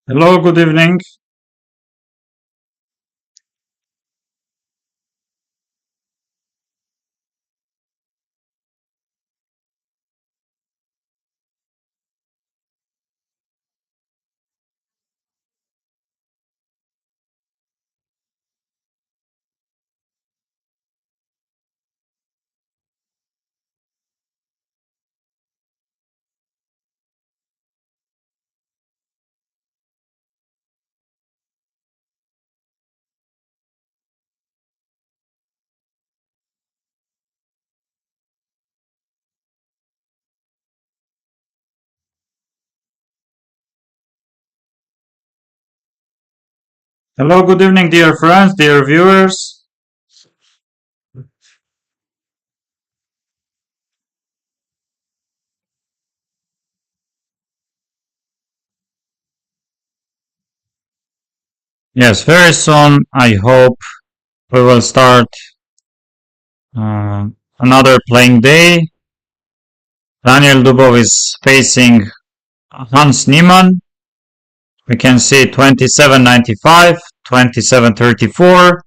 Hello, good evening. Hello, good evening, dear friends, dear viewers. Yes, very soon, I hope we will start uh, another playing day. Daniil Dubov is facing Hans Niemann. We can see 27.95, 27.34.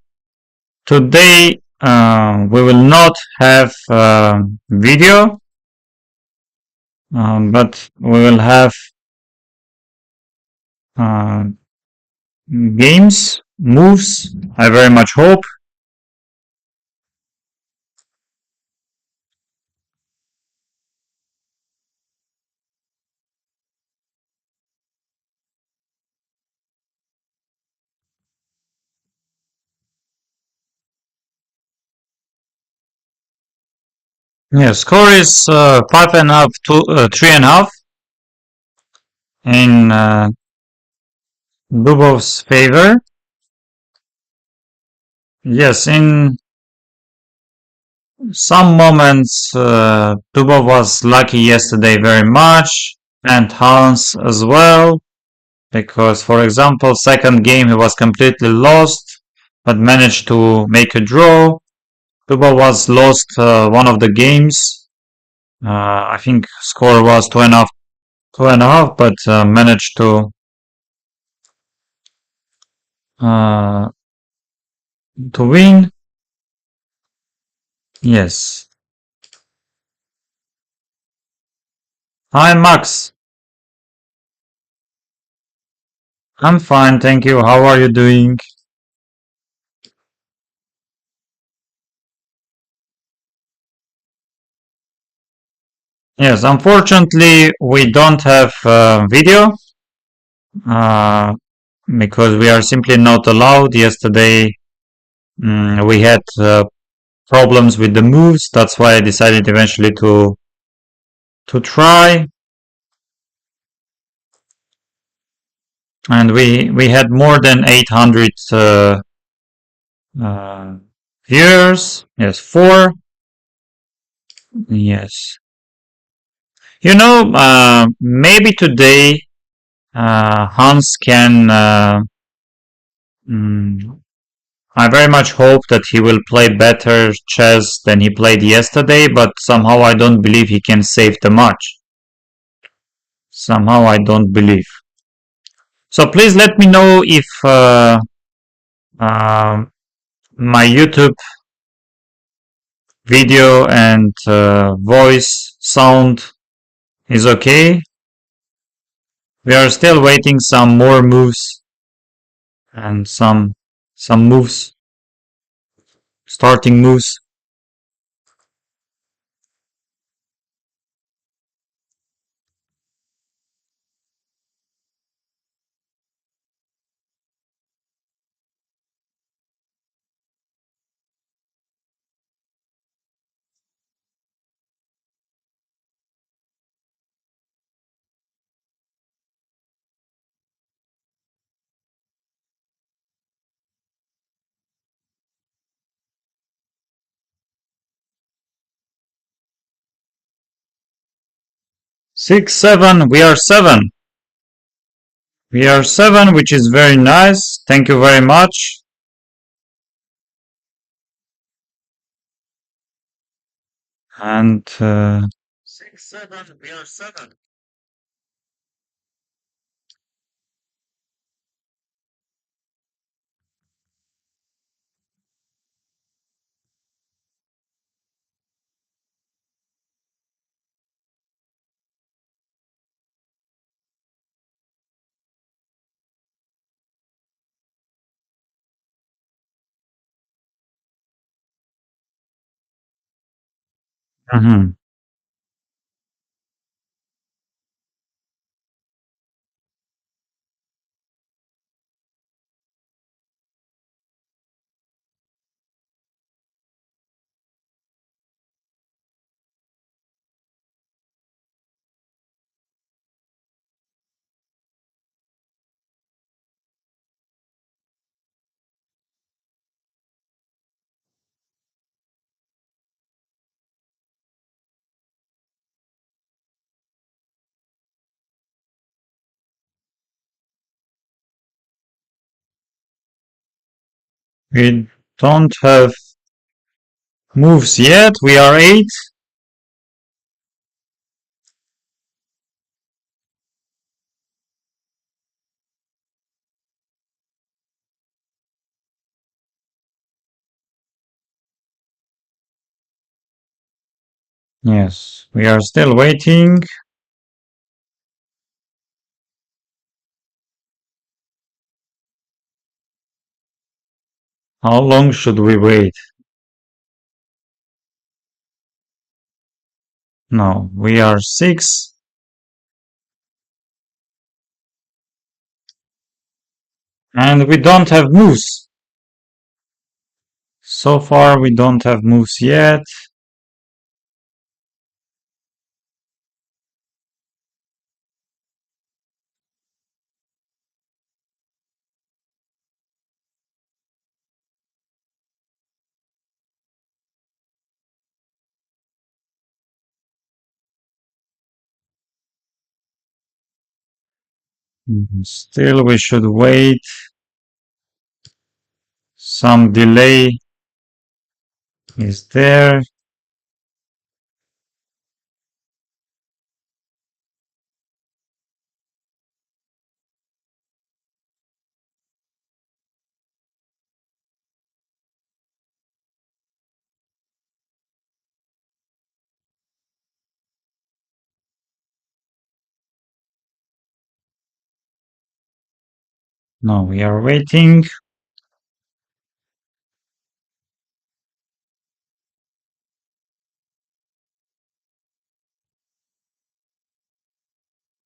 Today, we will not have video, but we will have uh, games, moves, I very much hope. Yeah, score is 5.5 to 3.5 in Dubov's favor. Yes, in some moments, Dubov was lucky yesterday very much, and Hans as well, because, for example, second game he was completely lost, but managed to make a draw. Dubov was lost one of the games. I think score was 2.5, but managed uh, to win. Yes. Hi, Max. I'm fine, thank you. How are you doing? Yes, unfortunately, we don't have video uh, because we are simply not allowed. Yesterday, we had problems with the moves. That's why I decided eventually to try. And we had more than 800 uh, viewers. Yes, four. Yes. Maybe today Hans can. Mm, I very much hope that he will play better chess than he played yesterday, but somehow I don't believe he can save the match. Somehow I don't believe. So please let me know if uh, my YouTube video and voice sound is okay. We are still waiting some more moves and some moves, starting moves. 6, 7. We are 7. We are 7, which is very nice. Thank you very much. And 6, 7. We are 7. Mhm. We don't have moves yet. We are 8. Yes, we are still waiting. How long should we wait? No, we are 6. And we don't have moves. So far, we don't have moves yet. Still, we should wait. Some delay is there. No, we are waiting.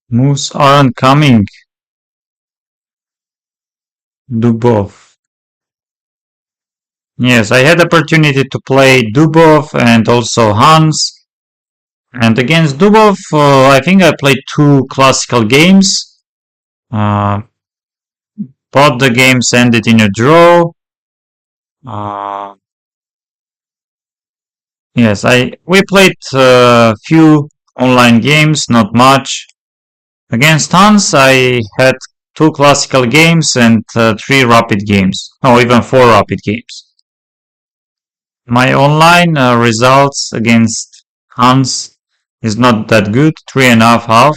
Moves aren't coming. Dubov. Yes, I had opportunity to play Dubov and also Hans. And against Dubov, I think I played 2 classical games. Uh, both the games ended in a draw. Uh, yes, I we played a few online games, not much. Against Hans, I had 2 classical games and 3 rapid games. No, even 4 rapid games. My online results against Hans is not that good. 3.5 half.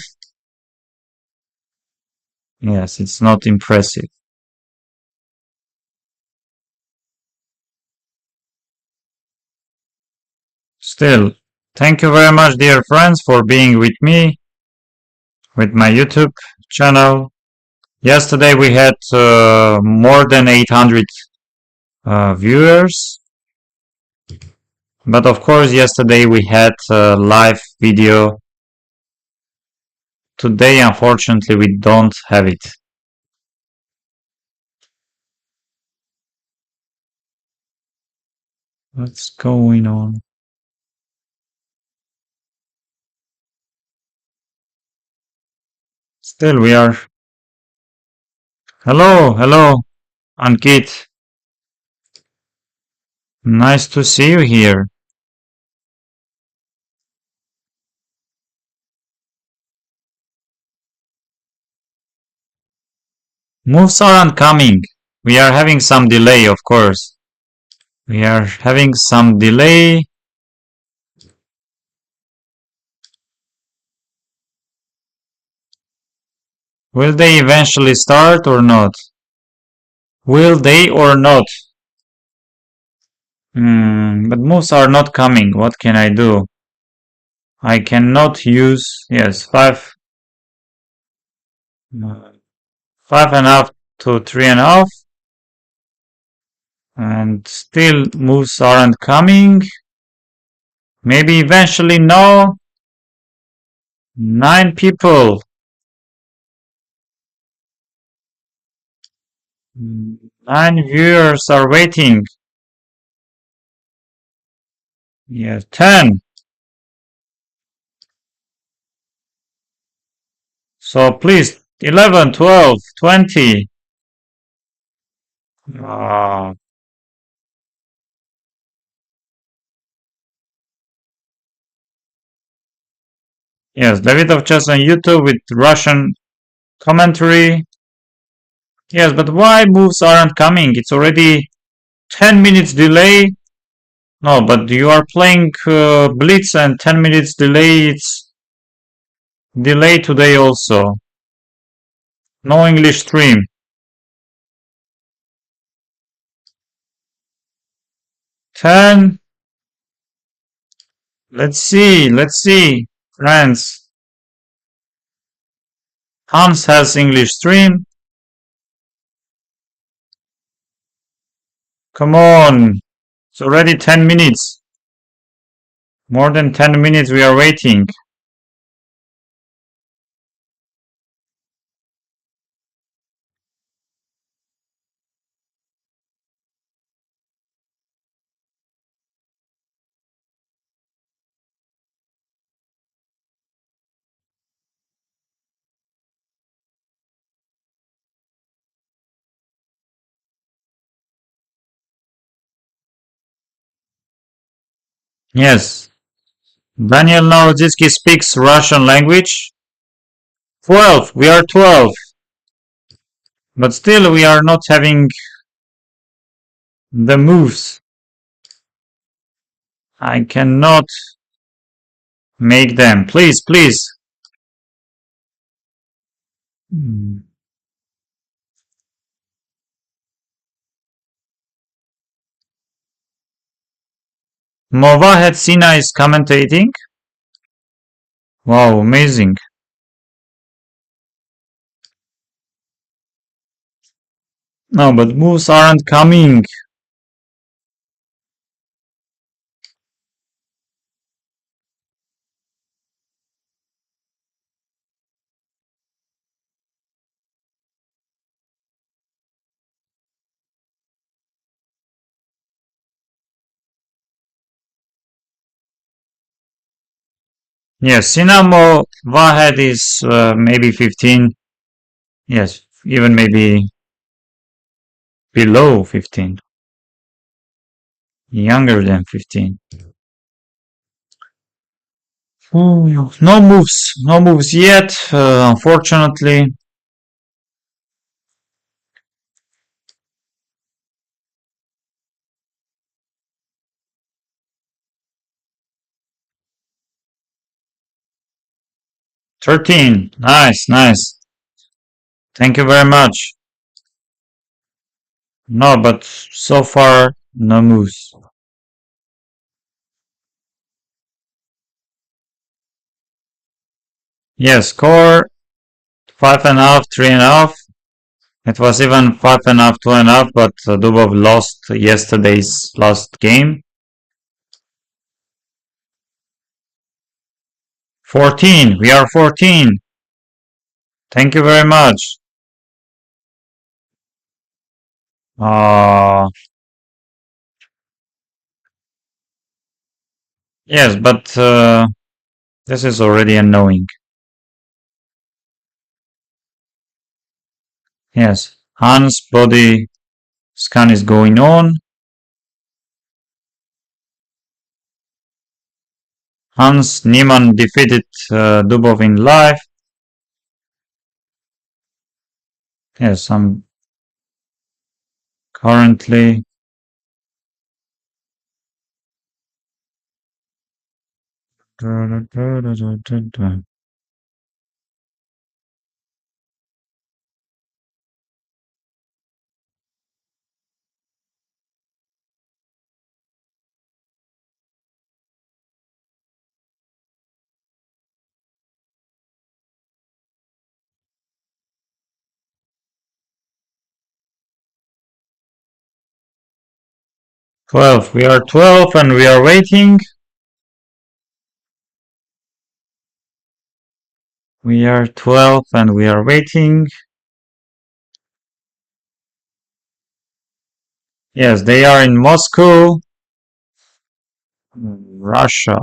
Yes, it's not impressive. Still, thank you very much, dear friends, for being with me with my YouTube channel. Yesterday we had more than 800 viewers, but of course, yesterday we had a live video. Today, unfortunately, we don't have it. What's going on? Still, we are. Hello, hello, Ankit. Nice to see you here. Moves aren't coming. We are having some delay, of course. We are having some delay. Will they eventually start or not? Will they or not? But moves are not coming. What can I do? I cannot use, yes, 5.5 to 3.5. And still moves aren't coming. Maybe eventually no. 9 people. 9 viewers are waiting. Yeah, 10. So please, 11, 12, 20. Ah, yes, Davidov just on YouTube with Russian commentary. Yes, but why moves aren't coming? It's already 10 minutes delay. No, but you are playing Blitz and 10 minutes delay. It's delay today also. No English stream. 10. Let's see. Friends. Hans has English stream. Come on. It's already 10 minutes. More than 10 minutes we are waiting. Yes. Daniil Narodzitsky speaks Russian language. 12. We are 12. But still we are not having the moves. I cannot make them. Please, please. Movahed Sina is commentating. Wow, amazing. No, but moves aren't coming. Yes, Sina Movahed is maybe 15. Yes, even maybe below 15. Younger than 15. Oh, no moves yet, unfortunately. 13. Nice, nice. Thank you very much. No, but so far, no moves. Yes, score 5.5, 3.5. It was even 5.5, 2.5, but Dubov lost yesterday's last game. 14. We are 14. Thank you very much. Uh, yes, but this is already annoying. Yes, Hans' body scan is going on. Hans Niemann defeated Dubov in live. Yes, I'm currently 12. We are 12 and we are waiting. We are 12 and we are waiting. Yes, they are in Moscow, Russia.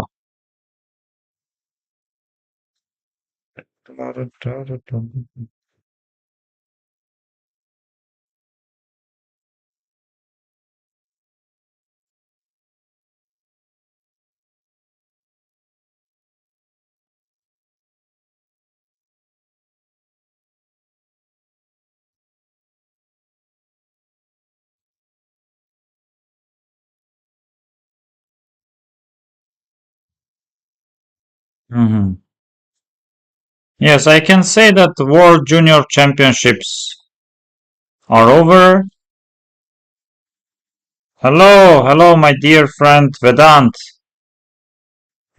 Mhm. Yes, I can say that the World Junior Championships are over. Hello, hello, my dear friend Vedant.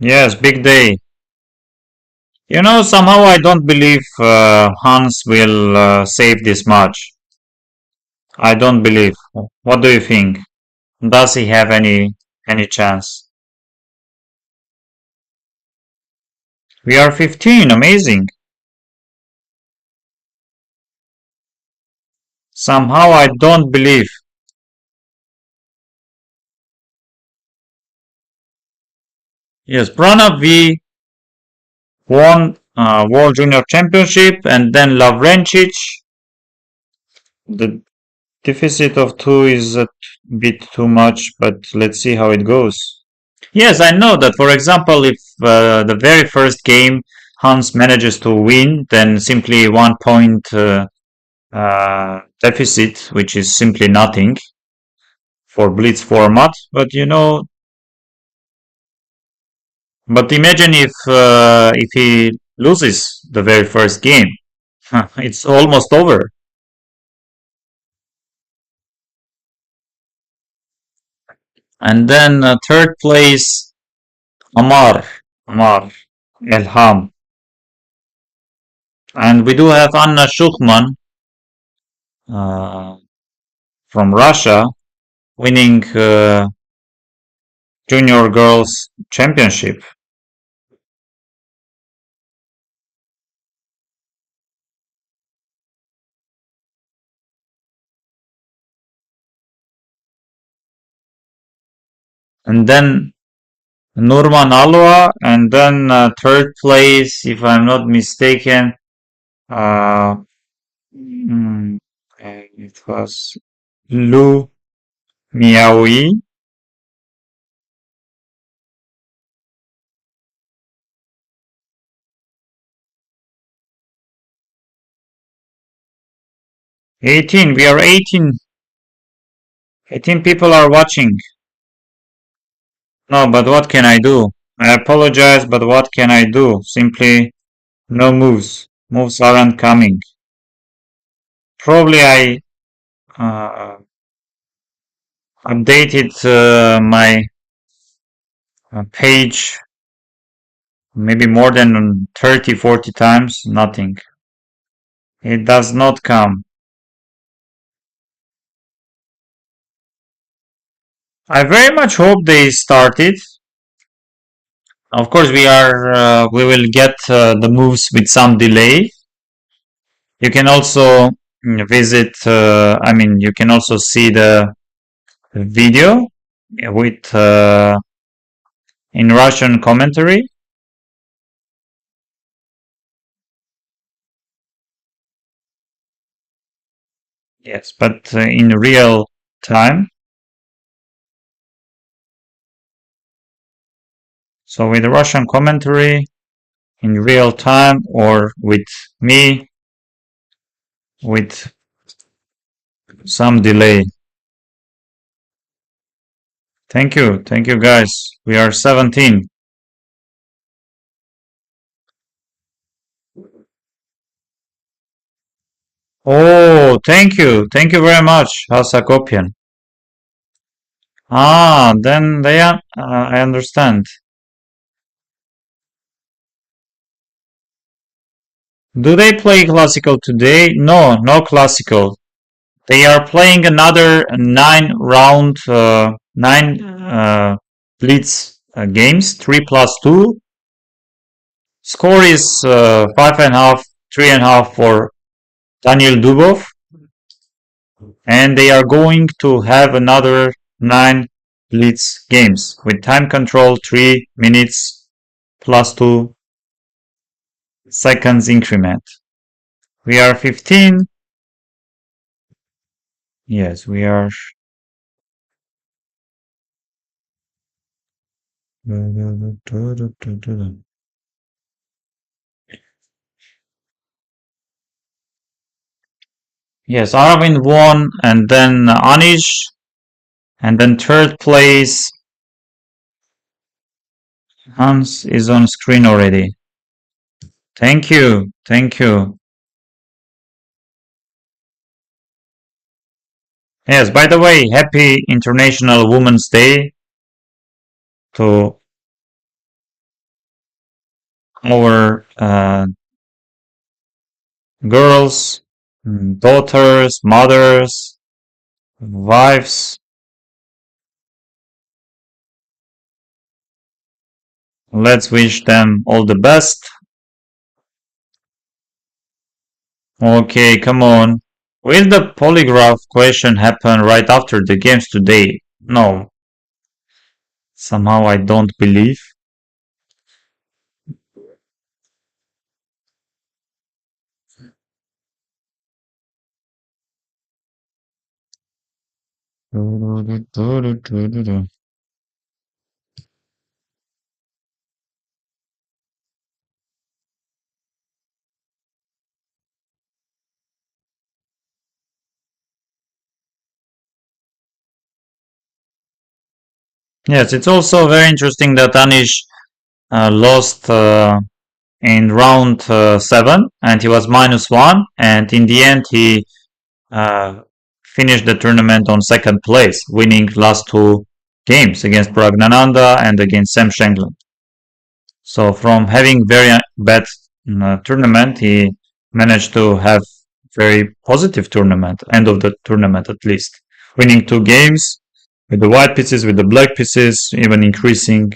Yes, big day. You know, somehow I don't believe Hans will save this match. I don't believe. What do you think? Does he have any chance? We are 15, amazing. Somehow I don't believe. Yes, Pranav V won World Junior Championship and then Lavrencic. The deficit of two is a bit too much, but let's see how it goes. Yes, I know that. For example, if the very first game Hans manages to win, then simply 1 point deficit, which is simply nothing for Blitz format. But you know, but imagine if he loses the very first game, it's almost over. And then third place, Amar Elham, and we do have Anna Schuchman uh, from Russia winning junior girls championship. And then Nurman Alwa, and then third place, if I'm not mistaken, uh, it was Lu Miaoui. 18, we are 18. 18 people are watching. No, but what can I do? I apologize, but what can I do? Simply no moves. Moves aren't coming. Probably I uh, updated my page maybe more than 30, 40 times. Nothing. It does not come. I very much hope they started. Of course, we will get the moves with some delay. You can also visit. I mean, you can also see the video with in Russian commentary. Yes, but in real time. So with Russian commentary in real time or with me with some delay. Thank you guys. We are 17. Oh, thank you very much, Hasakopian. Ah, then they are, I understand. Do they play classical today? No, no classical. They are playing another nine blitz games, 3 plus 2. Score is 5.5, 3.5 for Daniil Dubov, and they are going to have another 9 blitz games with time control 3 minutes plus 2 seconds increment. We are 15. Yes, we are. Yes, Arvin won, and then Anish, and then third place. Hans is on screen already. Thank you, thank you. Yes, by the way, happy International Women's Day to our girls, daughters, mothers, wives. Let's wish them all the best. Okay, come on. Will the polygraph question happen right after the games today? No. Somehow I don't believe. Yes, it's also very interesting that Anish lost in round 7 and he was -1, and in the end he uh, finished the tournament on second place, winning last 2 games against Pragnananda and against Sam Shankland. So from having very bad tournament, he managed to have very positive tournament, end of the tournament at least, winning 2 games with the white pieces, with the black pieces, even increasing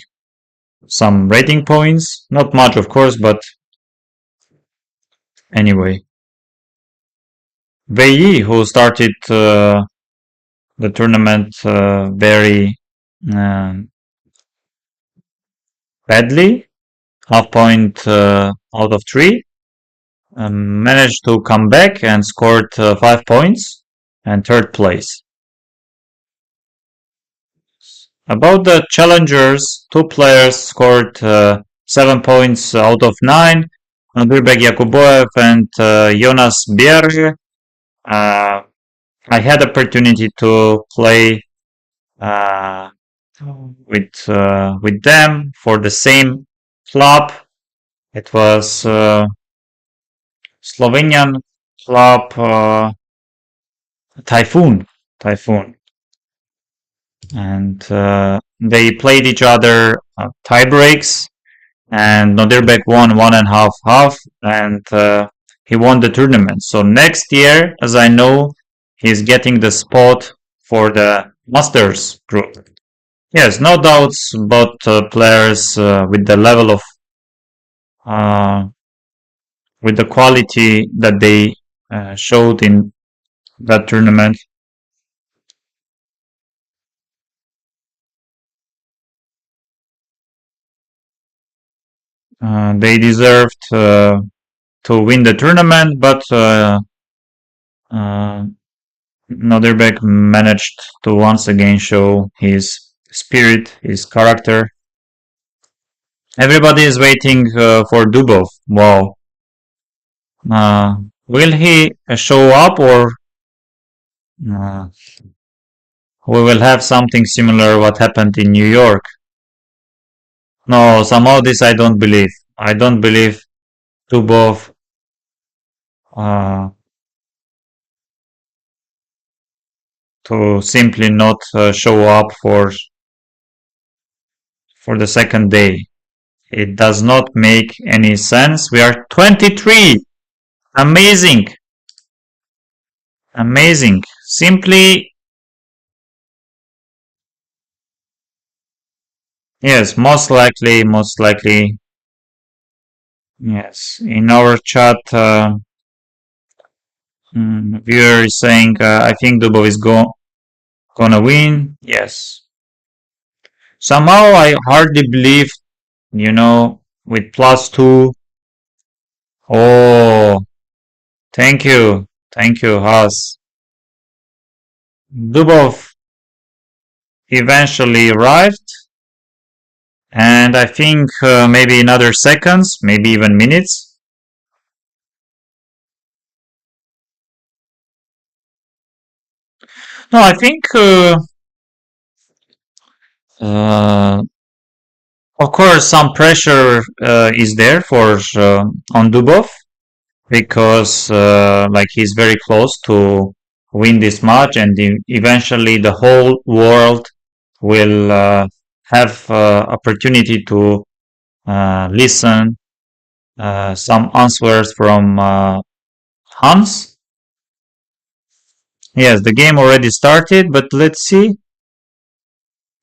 some rating points. Not much, of course, but anyway. Wei Yi, who started the tournament very uh, badly, half point out of 3, managed to come back and scored 5 points and third place. About the challengers, 2 players scored 7 points out of 9. Nurbek Yakuboev and Jonas Bjerg. I had opportunity to play uh, with them for the same club. It was Slovenian club Typhoon, and they played each other tie breaks, and Nodirbek won 1.5 half, and he won the tournament. So next year, as I know, he's getting the spot for the Masters group. Yes, no doubts about players with the level of uh, with the quality that they showed in that tournament. They deserved to win the tournament, but uh, Noderbek managed to once again show his spirit, his character. Everybody is waiting for Dubov. Wow. Uh, will he show up, or uh, we will have something similar what happened in New York? No, somehow this I don't believe. I don't believe Dubov uh, to simply not show up for the second day. It does not make any sense. We are 23. Amazing. Amazing. Simply, yes, most likely, Yes, in our chat, viewer is saying, I think Dubov is gonna win. Yes. Somehow I hardly believe, with +2. Oh, thank you. Thank you, Haas. Dubov eventually arrived, and I think maybe in other seconds, maybe even minutes. No, I think, uh, of course, some pressure is there for on Dubov because like he's very close to win this match, and eventually the whole world will have opportunity to listen some answers from Hans. Yes, the game already started, but let's see.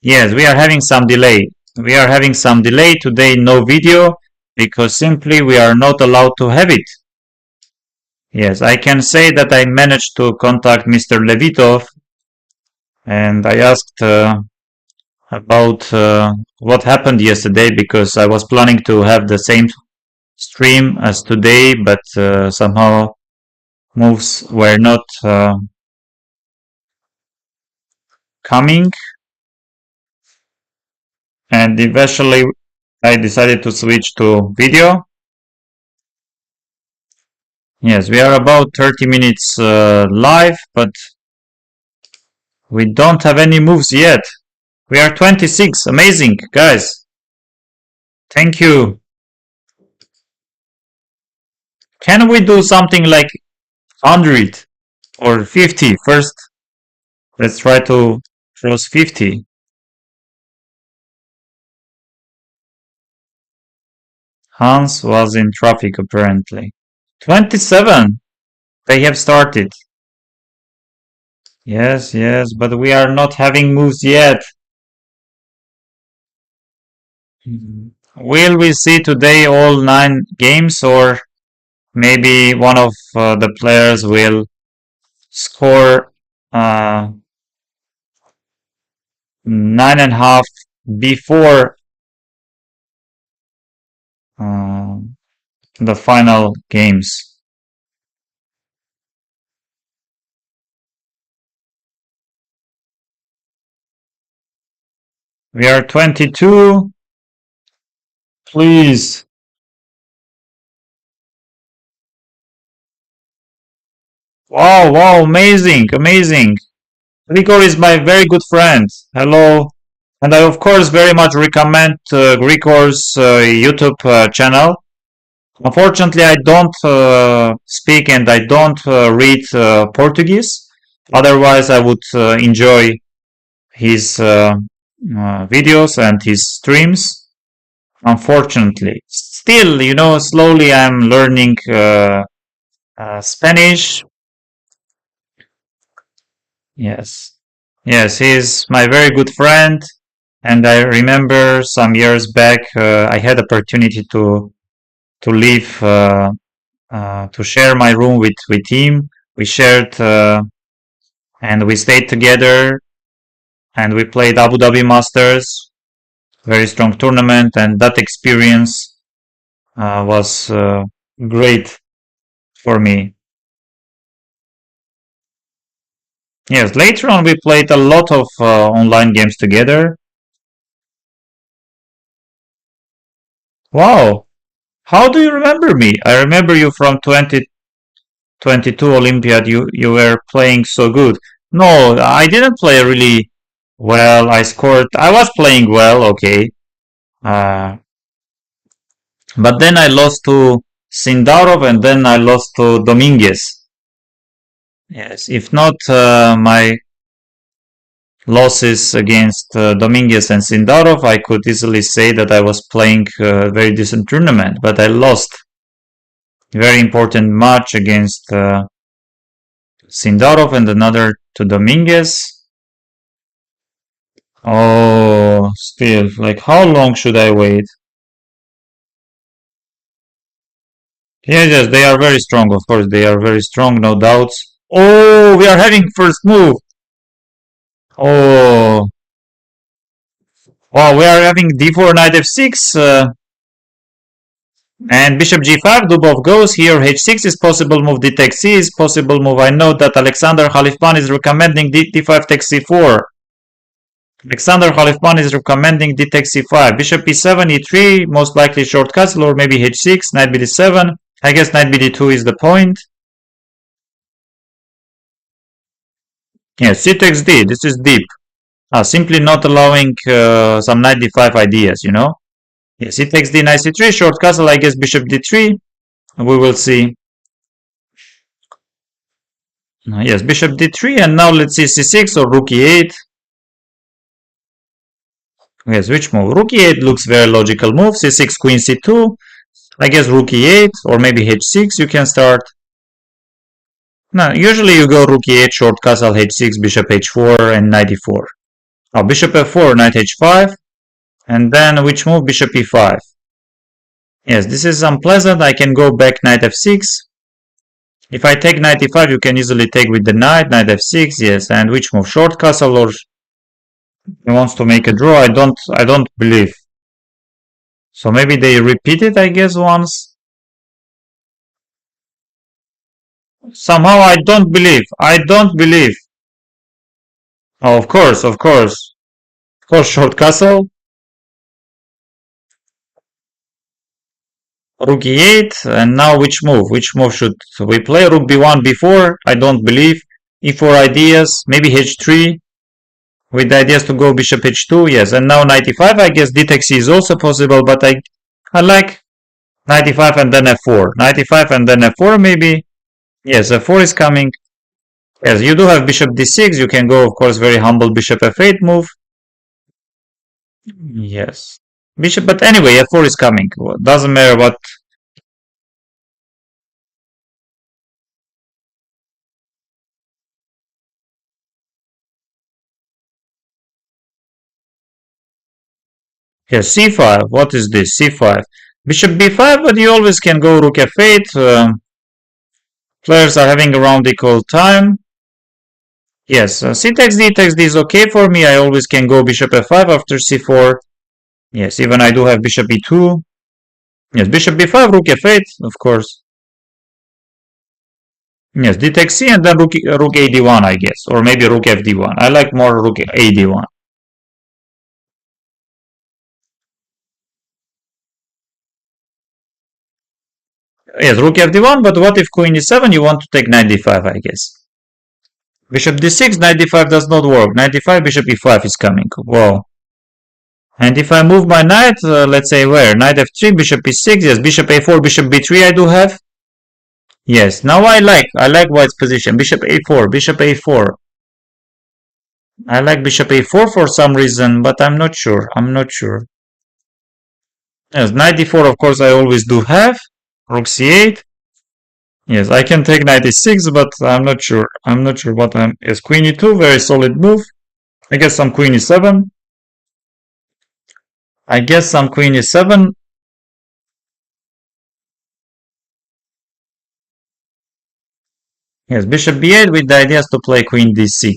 Yes, we are having some delay. We are having some delay today, no video, because simply we are not allowed to have it. Yes, I can say that I managed to contact Mr. Levitov and I asked about what happened yesterday because I was planning to have the same stream as today, but somehow moves were not coming, and eventually I decided to switch to video. Yes, we are about 30 minutes live, but we don't have any moves yet. We are 26. Amazing, guys. Thank you. Can we do something like 100 or 50 first? Let's try to cross 50. Hans was in traffic apparently. 27. They have started. Yes, yes, but we are not having moves yet. Will we see today all 9 games, or maybe one of the players will score 9.5 before uh, the final games? We are 22. Please. Wow, wow, amazing, amazing. Grigor is my very good friend. Hello. And I, of course, very much recommend Grigor's YouTube channel. Unfortunately, I don't speak and I don't read Portuguese. Otherwise, I would enjoy his videos and his streams. Unfortunately, still, slowly I'm learning Spanish. Yes. Yes, he's my very good friend, and I remember some years back I had opportunity to live to share my room with him. We shared and we stayed together, and we played Abu Dhabi Masters, very strong tournament, and that experience was great for me. Yes, later on we played a lot of online games together. Wow, how do you remember me? I remember you from 2022 Olympiad. You were playing so good. No, I didn't play really well. I scored. I was playing well, okay. Uh, but then I lost to Sindarov, and then I lost to Dominguez. Yes, if not my losses against Dominguez and Sindarov, I could easily say that I was playing a very decent tournament. But I lost a very important match against Sindarov and another to Dominguez. Oh, still, like how long should I wait? Yes, yes, they are very strong, of course. They are very strong, no doubts. Oh, we are having first move. Oh, wow, we are having d4, knight f6, and bishop g5. Dubov goes here. h6 is possible move. d takes c is possible move. I know that Alexander Khalifpan is recommending d5 takes c4. Alexander Khalifpan is recommending d takes c5. Bishop e7, e3, most likely short castle, or maybe h6, knight bd7. I guess knight bd2 is the point. Yes, c takes d. This is deep. Simply not allowing some knight d5 ideas, you know? Yes, c takes d, knight c3, short castle, I guess bishop d3. We will see. Yes, bishop d3, and now let's see c6 or rook e8. Yes, which move? Rook e8 looks very logical move. c6, queen c2. I guess rook e8 or maybe h6 you can start. No, usually you go rook e8, short castle, h6, bishop h4, and knight e4. Oh, bishop f4, knight h5, and then which move? Bishop e5. Yes, this is unpleasant. I can go back knight f6. If I take knight e5, you can easily take with the knight f6. Yes, and which move? Short castle, or he wants to make a draw? I don't believe. So maybe they repeat it, I guess, once. Somehow I don't believe. I don't believe. Oh, of course, of course. Of course, short castle. Rook e8, and now which move? Which move should we play? Rook b1, b4? I don't believe. e4 ideas, maybe h3, with the ideas to go bishop h2, yes, and now knight e5, I guess d takes c is also possible, but I like knight e5 and then f4. Knight e5 and then f4 maybe. Yes, f4 is coming. Yes, you do have bishop d6, you can go, of course, very humble bishop f8 move. Yes. Bishop, but anyway, f4 is coming. Well, doesn't matter what. Yes, c5. What is this? c5. Bishop b5, but you always can go rook f8. Players are having around equal time. Yes, c takes d is okay for me. I always can go bishop f5 after c4. Yes, even I do have bishop e2. Yes, bishop b5, rook f8, of course. Yes, d takes c and then rook a d1, I guess. Or maybe rook f d1. I like more rook a d1. Yes, rook f d1, but what if queen e7? You want to take knight d5, I guess. Bishop d6, knight d5 does not work. Knight d5, bishop e5 is coming. Whoa. And if I move my knight, let's say where? Knight f3, bishop e6, yes, bishop a4, bishop b3 I do have. Yes, now I like white's position. Bishop a4, bishop a4. I like bishop a4 for some reason, but I'm not sure. I'm not sure. Yes, knight d4, of course, I always do have. Rook c8. Yes, I can take knight e6, but I'm not sure. I'm not sure what I'm. Yes, queen e2, very solid move. I guess some queen e7. I guess some queen e7. Yes, bishop b8 with the ideas to play queen d6.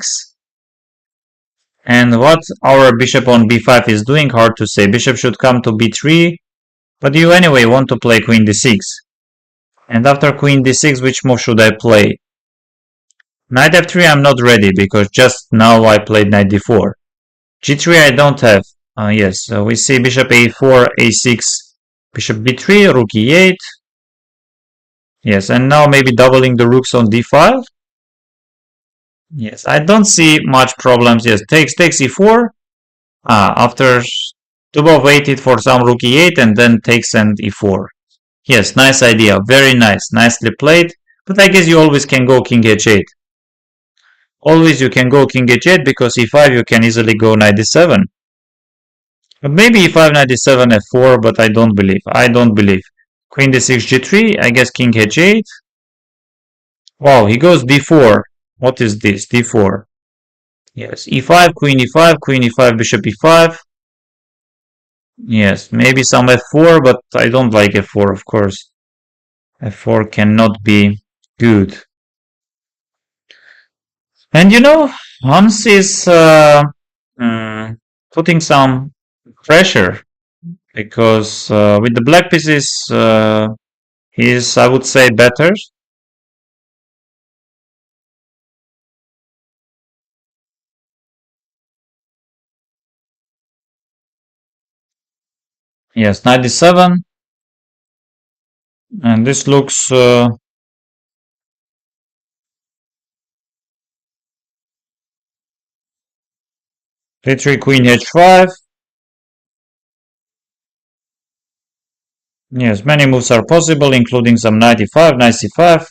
And what our bishop on b5 is doing, hard to say. Bishop should come to b3, but you anyway want to play queen d6. And after queen d6, which move should I play? Knight f3 I'm not ready, because just now I played knight d4. g3 I don't have. Yes, so we see bishop a4, a6, bishop b3, rook e8. Yes, and now maybe doubling the rooks on d5. Yes, I don't see much problems. Yes, takes e4. After Dubov waited for some rook e8 and then takes and e4. Yes, nice idea. Very nice. Nicely played. But I guess you always can go king h8. Always you can go king h8 because e5 you can easily go knight d7. But maybe e5, knight d7, f4, but I don't believe. I don't believe. Queen d6, g3. I guess king h8. Wow, he goes d4. What is this? d4. Yes, e5, queen e5, bishop e5. Yes, maybe some f4, but I don't like f4, of course. f4 cannot be good. And Hans is mm, putting some pressure because with the black pieces, he's, I would say, better. Yes, 97. And this looks d3 queen h5. Yes, many moves are possible, including some knight e5, knight c5.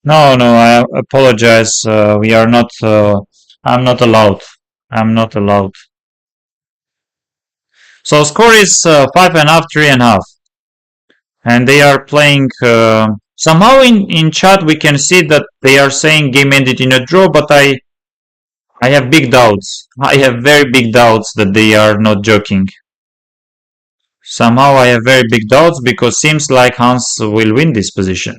No, no, I apologize. We are not. I'm not allowed. I'm not allowed. So score is 5.5, 3.5, and they are playing. Somehow in chat we can see that they are saying game ended in a draw, but I have big doubts. I have very big doubts that they are not joking. Somehow I have very big doubts because seems like Hans will win this position.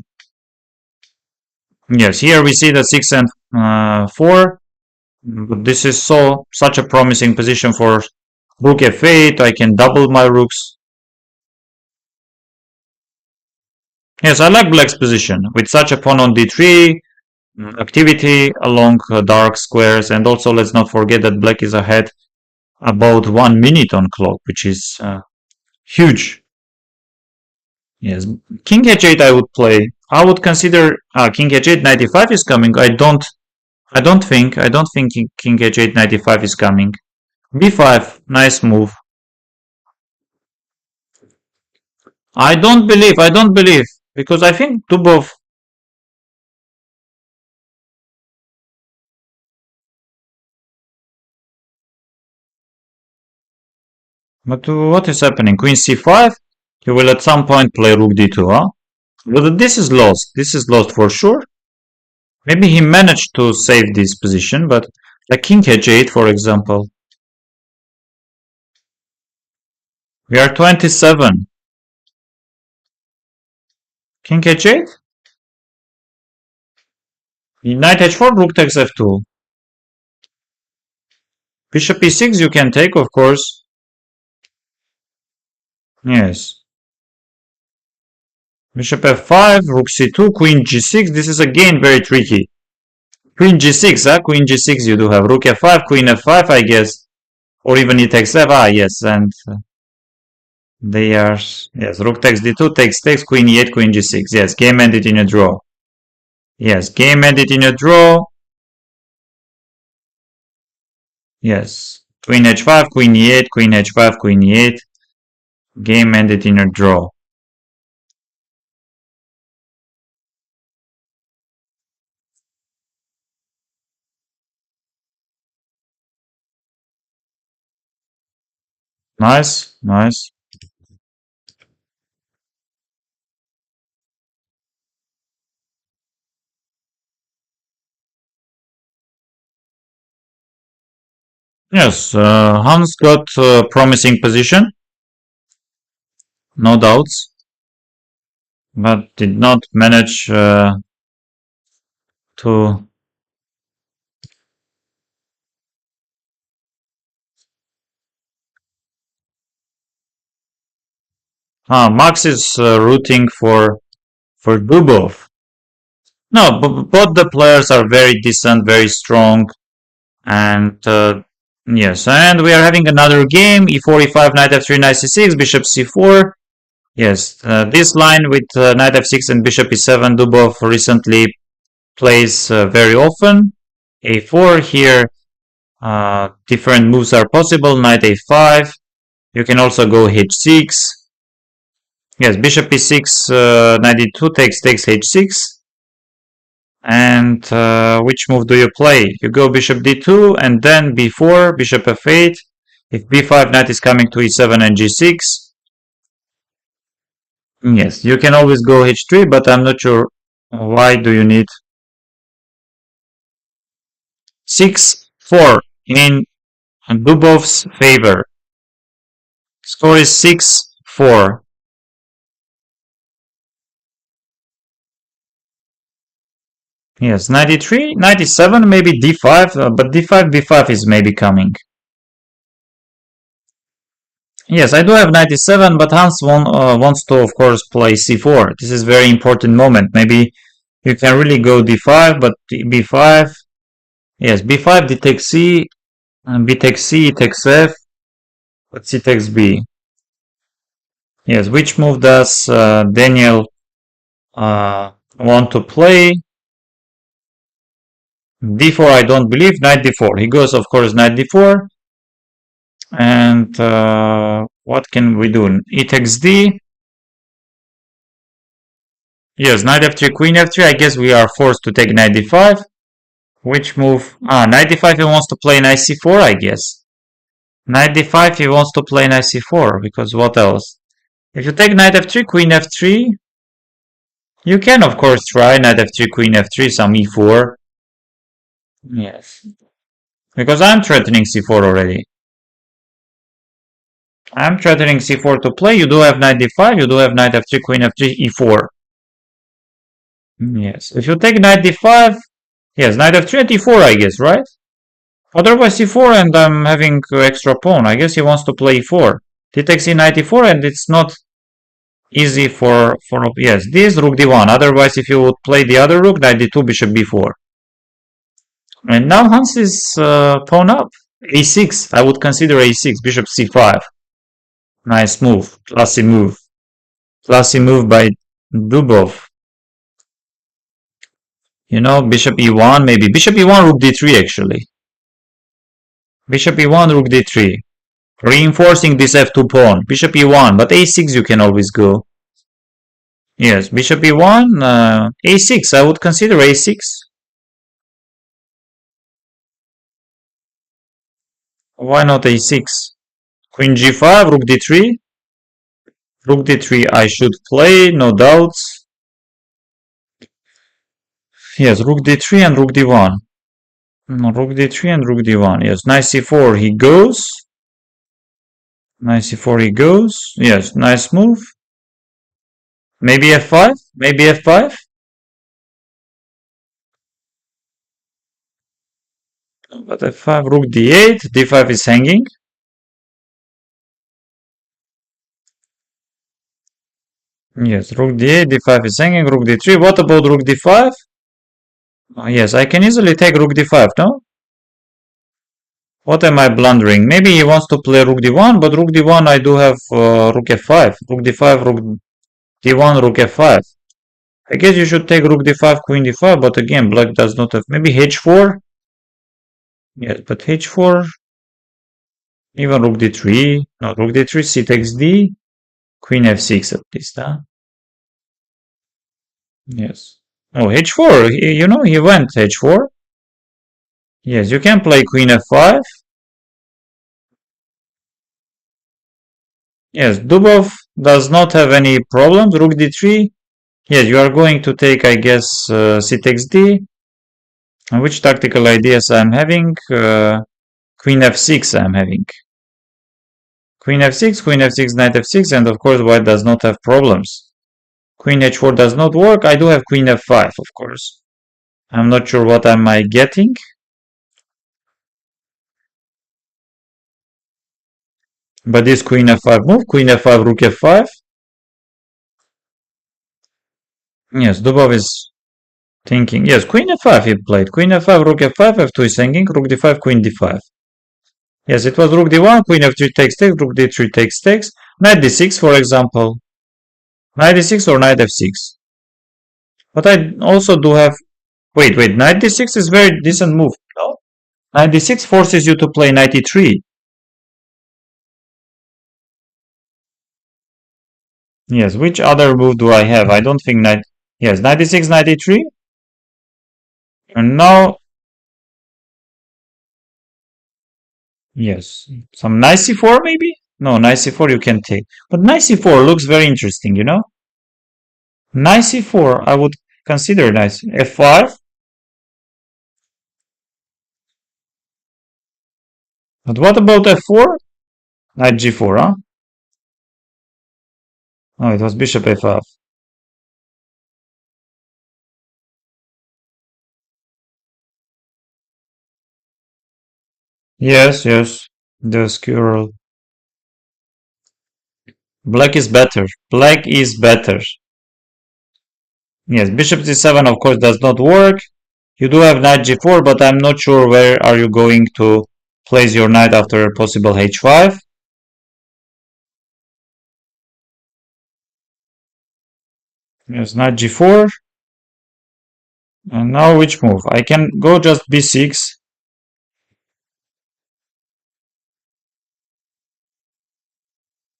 Yes, here we see the 6 and 4. But this is such a promising position for rook f8. I can double my rooks. Yes, I like black's position with such a pawn on d3, activity along dark squares, and also let's not forget that black is ahead about 1 minute on clock, which is huge. Yes, king h8 I would play. I would consider king h8 95 is coming. I don't think king h8 95 is coming. b5, nice move. I don't believe, because I think Dubov. But what is happening? Queen c5? He will at some point play rook d2, huh? But this is lost. This is lost for sure. Maybe he managed to save this position, but like king h8, for example. We are 27. King h8? Knight h4, rook takes f2. Bishop e6 you can take, of course. Yes. Bishop f5, rook c2, queen g6. This is again very tricky. Queen g6, huh? Queen g6 you do have. Rook f5, queen f5, I guess. Or even e takes f. Ah, yes, and they are... Yes, rook takes d2, takes, queen e8, queen g6. Yes, game ended in a draw. Yes, game ended in a draw. Yes. Queen h5, queen e8, queen h5, queen e8. Game ended in a draw. Nice, nice. Yes, Hans got a promising position, no doubts, but did not manage to... Max is rooting for Dubov. No, both the players are very decent, very strong, and yes, and we are having another game, e4, e5, knight f3, knight c6, bishop c4. Yes, this line with knight f6 and bishop e7, Dubov recently plays very often. a4 here, different moves are possible, knight a5. You can also go h6. Yes, bishop e6, knight e2 takes h6. And which move do you play? You go bishop d2 and then b4, bishop f8. If b5, knight is coming to e7 and g6. Yes, you can always go h3, but I'm not sure why do you need... 6-4 in Dubov's favor. Score is 6-4. Yes, 93, 97, maybe d5, but d5 is maybe coming. Yes, I do have 97, but Hans wants to, of course, play c4. This is very important moment. Maybe you can really go d5, but b5. Yes, b5, d takes c, and b takes c, e takes f, but c takes b. Yes, which move does Daniil want to play? d4, I don't believe. Knight d4. He goes, of course, knight d4. And what can we do? E takes d. Yes, knight f3, queen f3. I guess we are forced to take knight d5. Which move? Knight d5, he wants to play knight c4, I guess. Knight d5, he wants to play knight c4, because what else? If you take knight f3, queen f3, you can, of course, try knight f3, queen f3, some e4. Yes. Because I'm threatening c4 already. I'm threatening c4 to play. You do have knight d5, you do have knight f3, queen f3, e4. Yes. If you take knight d5, yes, knight f3 at e4, I guess, right? Otherwise e4 and I'm having extra pawn. I guess he wants to play e4. He takes e knight e4 and it's not easy for yes, this rook d1. Otherwise, if you would play the other rook, knight d2, bishop b4. And now Hans is pawn up. a6. I would consider a6, bishop c5. Nice move. Classy move. Classy move by Dubov. You know, bishop e1, maybe. Bishop e1, rook d3, actually. Bishop e1, rook d3. Reinforcing this f2 pawn. Bishop e1, but a6 you can always go. Yes, bishop e1, a6. I would consider a6. Why not a6? Queen g5, rook d3. Rook d3 I should play, no doubts. Yes, rook d3 and rook d1. No, rook d3 and rook d1. Yes, knight c4 he goes. Knight c4 he goes. Yes, nice move. Maybe f5? Maybe f5? But f5, rook d8, d5 is hanging. Yes, rook d8, d5 is hanging, rook d3. What about rook d5? Yes, I can easily take rook d5, no? What am I blundering? Maybe he wants to play rook d1, but rook d1 I do have rook f5. Rook d5, rook d1, rook f5. I guess you should take rook d5, queen d5, but again, black does not have... Maybe h4? Yes, but h4... Even rook d3. No, rook d3, c takes d. Queen f6 at least, huh? Yes. Oh, h4. You know, he went h4. Yes, you can play queen f5. Yes, Dubov does not have any problems. Rook d3. Yes, you are going to take, I guess, c takes d. And which tactical ideas I'm having? Queen f6 I'm having. Queen f6, knight f6, and of course white does not have problems. Queen h4 does not work. I do have queen f5, of course. I'm not sure what am I getting. But this queen f5 move, queen f5, rook f5. Yes, Dubov is thinking. Yes, queen f5 he played. Queen f5, rook f5, f2 is hanging, rook d5, queen d5. Yes, it was rook d1, queen f3 takes, rook d3 takes, knight d6, for example. Knight d6 or knight f6. But I also do have... Wait, knight d6 is very decent move, no? Knight d6 forces you to play knight e3. Yes, which other move do I have? I don't think knight... Yes, knight d6, knight e3. And now... Yes, some knight c4 maybe? No, knight c4 you can take. But knight c4 looks very interesting, you know? Knight c4, I would consider knight f5. But what about f4? Knight g4, huh? Oh, it was bishop f5. Yes, yes. The squirrel. Black is better. Black is better. Yes, bishop c7 of course does not work. You do have knight g4, but I'm not sure where are you going to place your knight after possible h5. Yes, knight g4. And now which move? I can go just b6.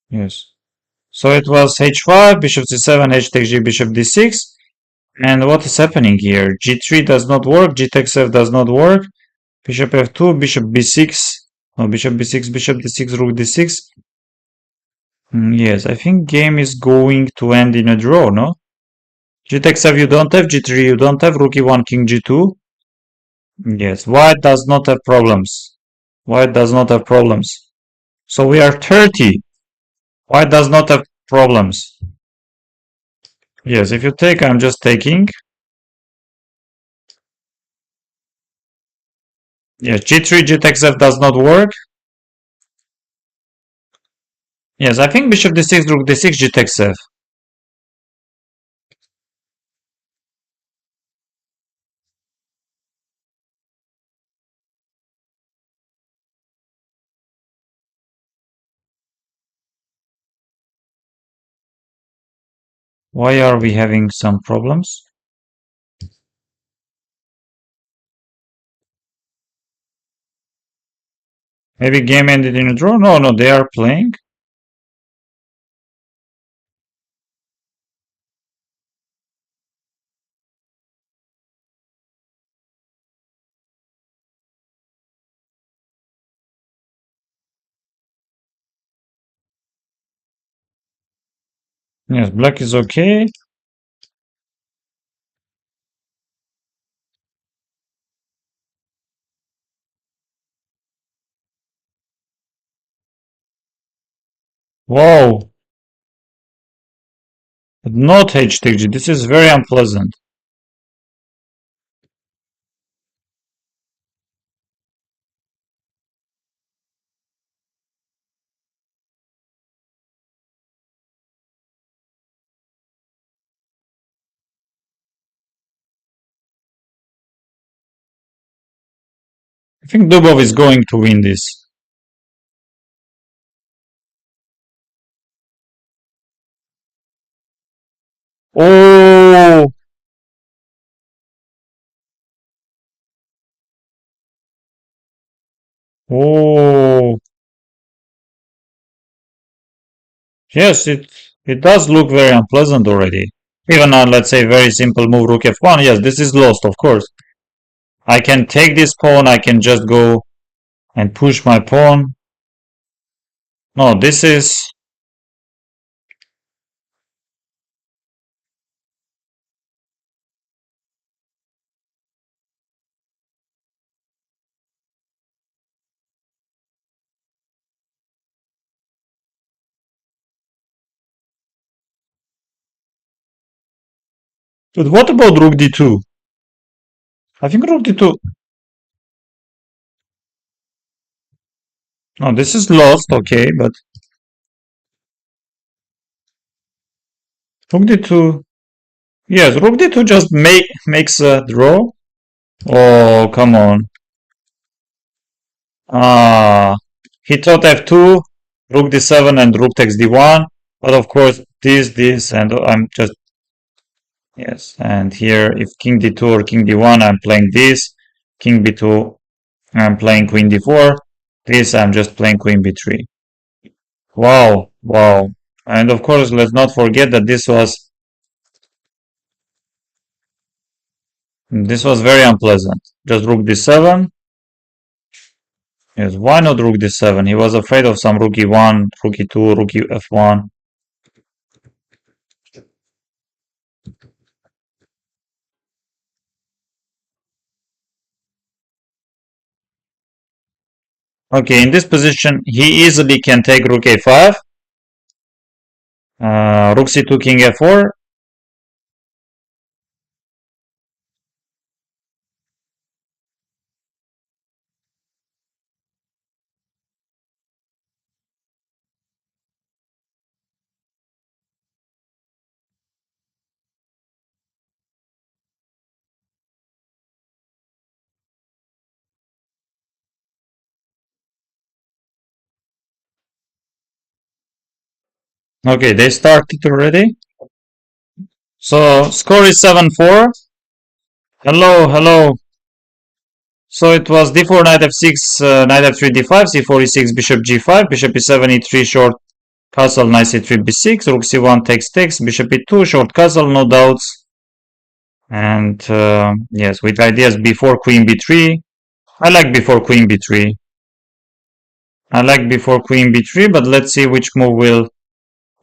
Yes. So it was h5, bishop c7, h takes g, bishop d6. And what is happening here? g3 does not work, g takes f does not work. Bishop f2, bishop b6. No, bishop b6, bishop d6, rook d6. Yes, I think game is going to end in a draw, no? G takes f, you don't have g3, you don't have rook e1, king g2. Yes, white does not have problems. White does not have problems. So we are 30. White does not have problems. Yes, if you take, I'm just taking. Yes, g3, g takes f does not work. Yes, I think bishop d6, rook d6, g takes f. Why are we having some problems? Maybe game ended in a draw? No, no, they are playing. Yes, black is okay. Wow, but not h takes g. This is very unpleasant. I think Dubov is going to win this. Oh, oh, yes, it does look very unpleasant already. Even on, let's say, very simple move rook f1. Yes, this is lost, of course. I can take this pawn. I can just go and push my pawn. No, this is. But what about rook d2? I think rook d2. No, this is lost. Okay, but rook d2. Yes, rook d2 just makes a draw. Oh, come on. Ah, he thought f2, rook d7, and rook takes d1. But of course, this, and I'm just, yes. And here, if king d2 or king d1, I'm playing this. King b2, I'm playing queen d4. This, I'm just playing queen b3. Wow, wow. And of course, let's not forget that this was very unpleasant. Just rook d7. Yes, why not rook d7? He was afraid of some rook e1, rook e2, rook f1. Okay, in this position, he easily can take rook a5, rook c2, king f4. Okay, they started already. So score is 7-4. Hello, hello. So it was d4, knight f6, knight f3, d5, c4, e6, bishop g5, bishop e7, e3, short castle, knight c3, b6, rook c1 takes, bishop e2, short castle, no doubts. And yes, with ideas before queen b3. I like before queen b3. I like before queen b3, but let's see which move will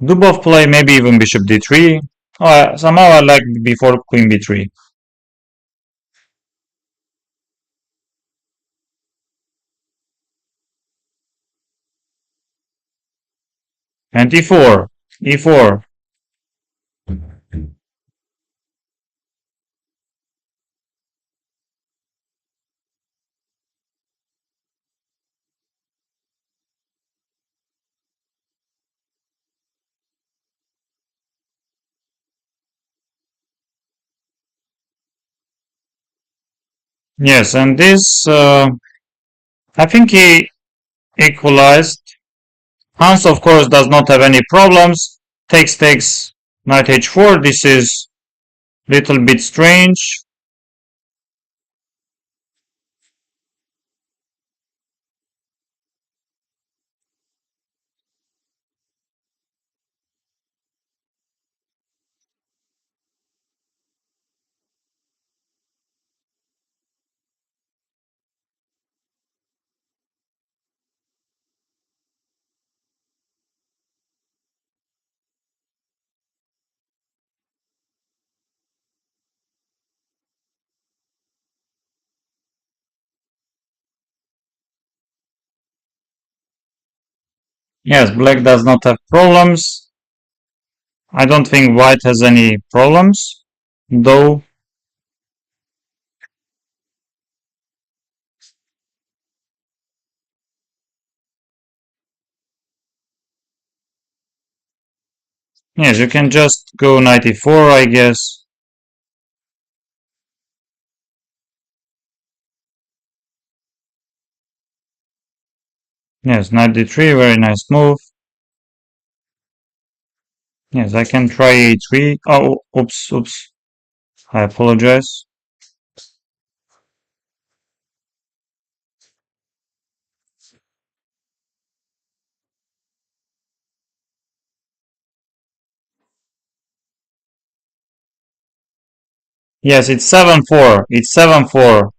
Dubov play, maybe even bishop d3. Oh, somehow I like before queen b3. And e4. e4. Yes, and this, I think he equalized. Hans, of course, does not have any problems. Takes, knight h4. This is little bit strange. Yes, black does not have problems. I don't think white has any problems, though. Yes, you can just go knight e4, I guess. Yes, knight d3, very nice move. Yes, I can try a3. Oh, oops. I apologize. Yes, it's 7-4. It's 7-4.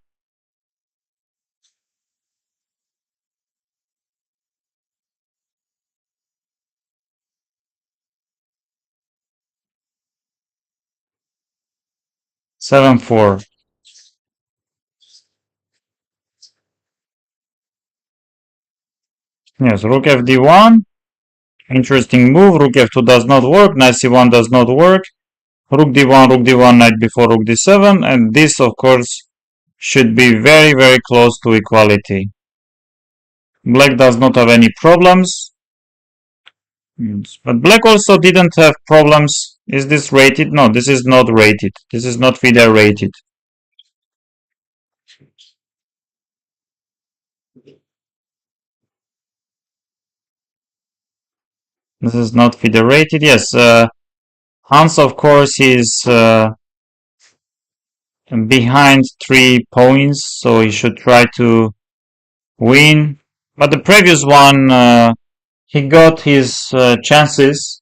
7-4. Yes, rook fd1. Interesting move. Rook f2 does not work. Knight c1 does not work. Rook d1, knight before rook d7. And this, of course, should be very, very close to equality. Black does not have any problems. But black also didn't have problems. Is this rated? No, this is not rated. This is not FIDE rated. This is not FIDE rated. Yes, Hans, of course, is behind 3 points, so he should try to win. But the previous one, he got his chances.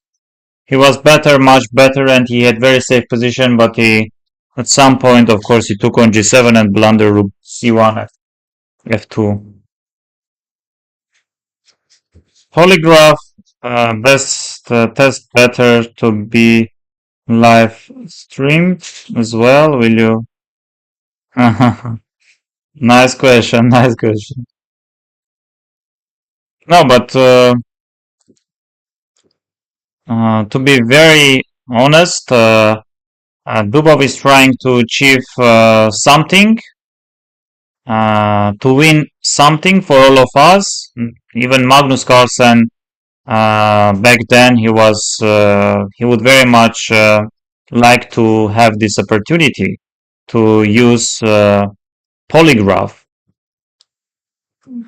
He was better, much better, and he had very safe position. But he, at some point, of course, he took on g7 and blundered rook c1 f2. Polygraph, best test better to be live streamed as well. Will you? Nice question. Nice question. No, but to be very honest, Dubov is trying to achieve something, to win something for all of us. Even Magnus Carlsen, back then, he would very much like to have this opportunity to use polygraph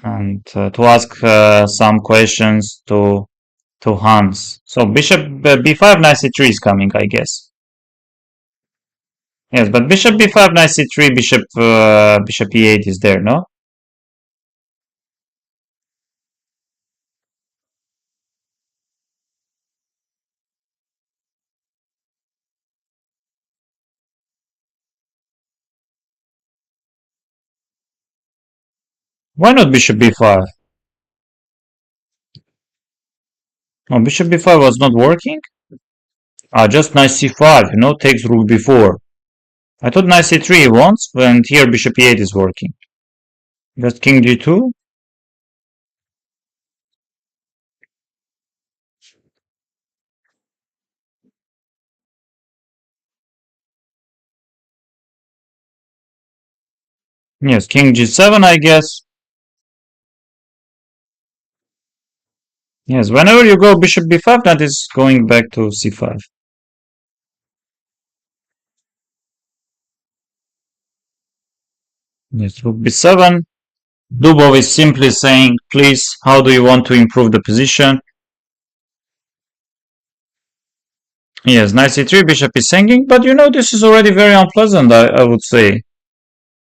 and to ask some questions to Hans. So bishop b5 knight c3 is coming, I guess. Yes, but bishop b5 knight c3 bishop e8 is there, no? Why not bishop b5? Oh, bishop b5 was not working? Ah, just knight c5, takes rook b4. I thought knight c3 he wants, and here bishop e8 is working. Just king g2? Yes, king g7, I guess. Yes, whenever you go bishop b5, that is going back to c5. Yes, rook b7. Dubov is simply saying, please, how do you want to improve the position? Yes, knight c3, bishop is hanging, but this is already very unpleasant, I would say.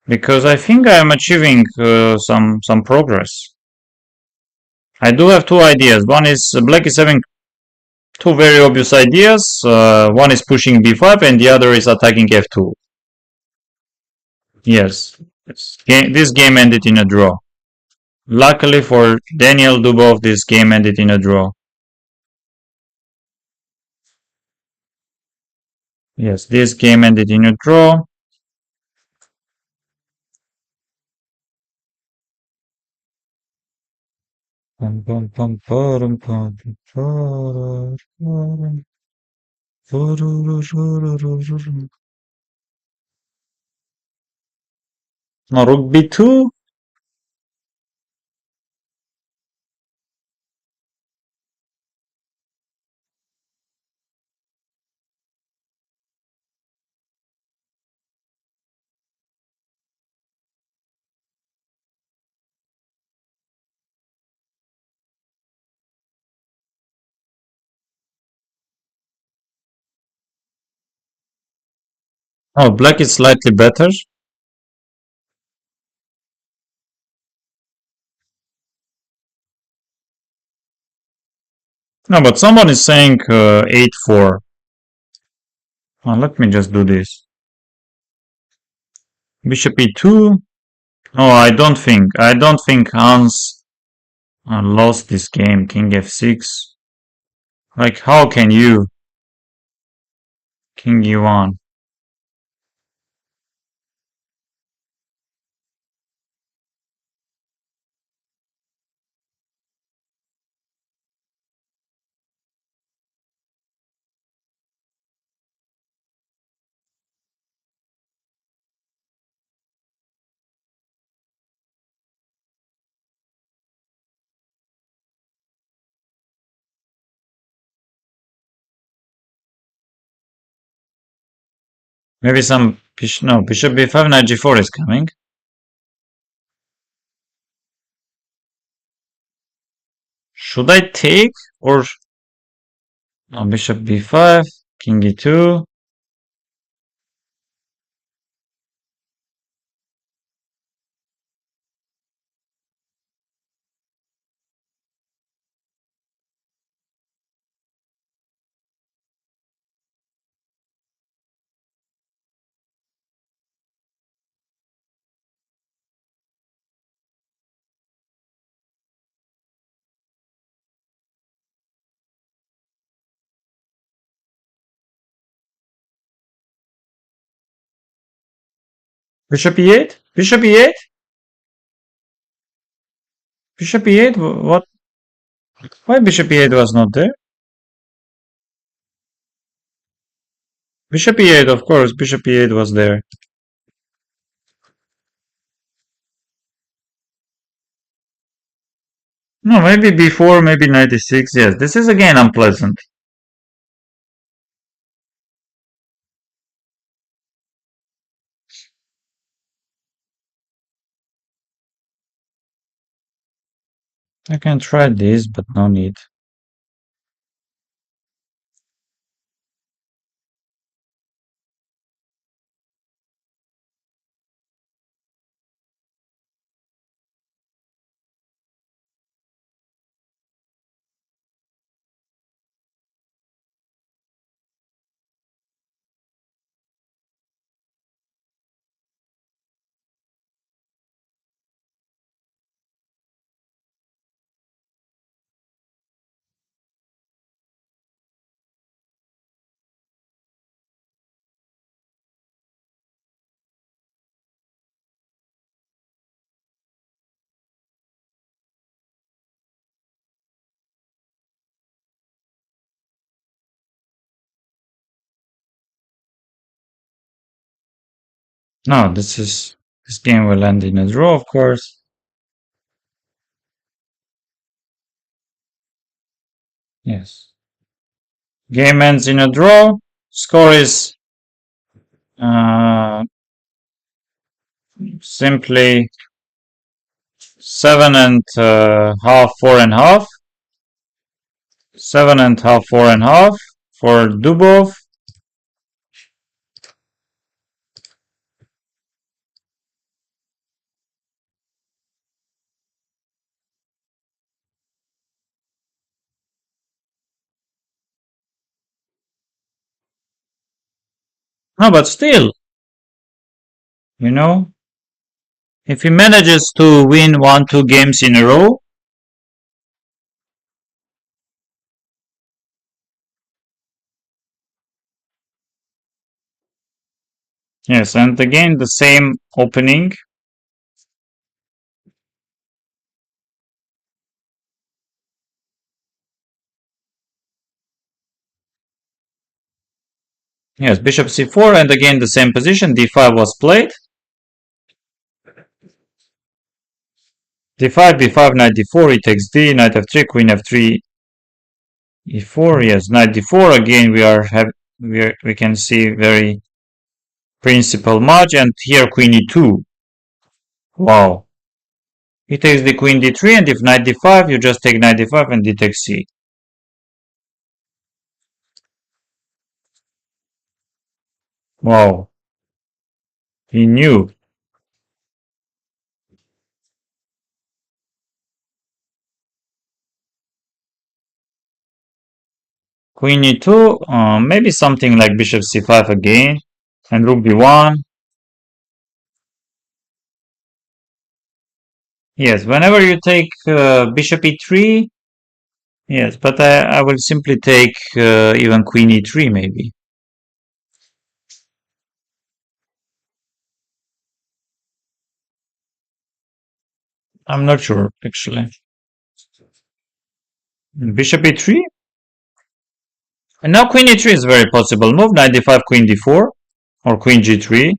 Because I think I am achieving some progress. I do have two ideas. One is black is having two very obvious ideas. One is pushing b5 and the other is attacking f2. Yes, this game ended in a draw. Luckily for Daniil Dubov, this game ended in a draw. Yes, this game ended in a draw. No, rook b2. Oh, black is slightly better. No, but someone is saying 8-4. Let me just do this. Bishop e2. Oh, I don't think Hans lost this game. King f6. Like, how can you? King e1. Maybe some no, bishop b5, knight g4 is coming. Should I take or no, bishop b5, king e2. Bishop e8? Bishop e8? Bishop e8? What? Why bishop e8 was not there? Bishop e8, of course, bishop e8 was there. No, maybe before, maybe 96. Yes, this is again unpleasant. I can try this, but no need. No, this game will end in a draw, of course. Yes. Game ends in a draw. Score is uh, simply 7.5, 4.5. 7.5, 4.5 for Dubov. No, but still, you know, if he manages to win 1, 2 games in a row, yes, and again the same opening. Yes, bishop c4, and again the same position. d5 was played. d5, b5, knight d4, e takes d, knight f3, queen f3, e4. Yes, knight d4. Again, we can see very principal match, and here queen e2. Wow. He takes the queen d3, and if knight d5, you just take knight d5 and d takes c. Wow. He knew. Queen e2, maybe something like bishop c5 again, and rook b1. Yes, whenever you take bishop e3, yes, but I will simply take even queen e3 maybe. I'm not sure actually. Bishop e3, and now queen e3 is very possible move. Knight d5, queen d4, or queen g3.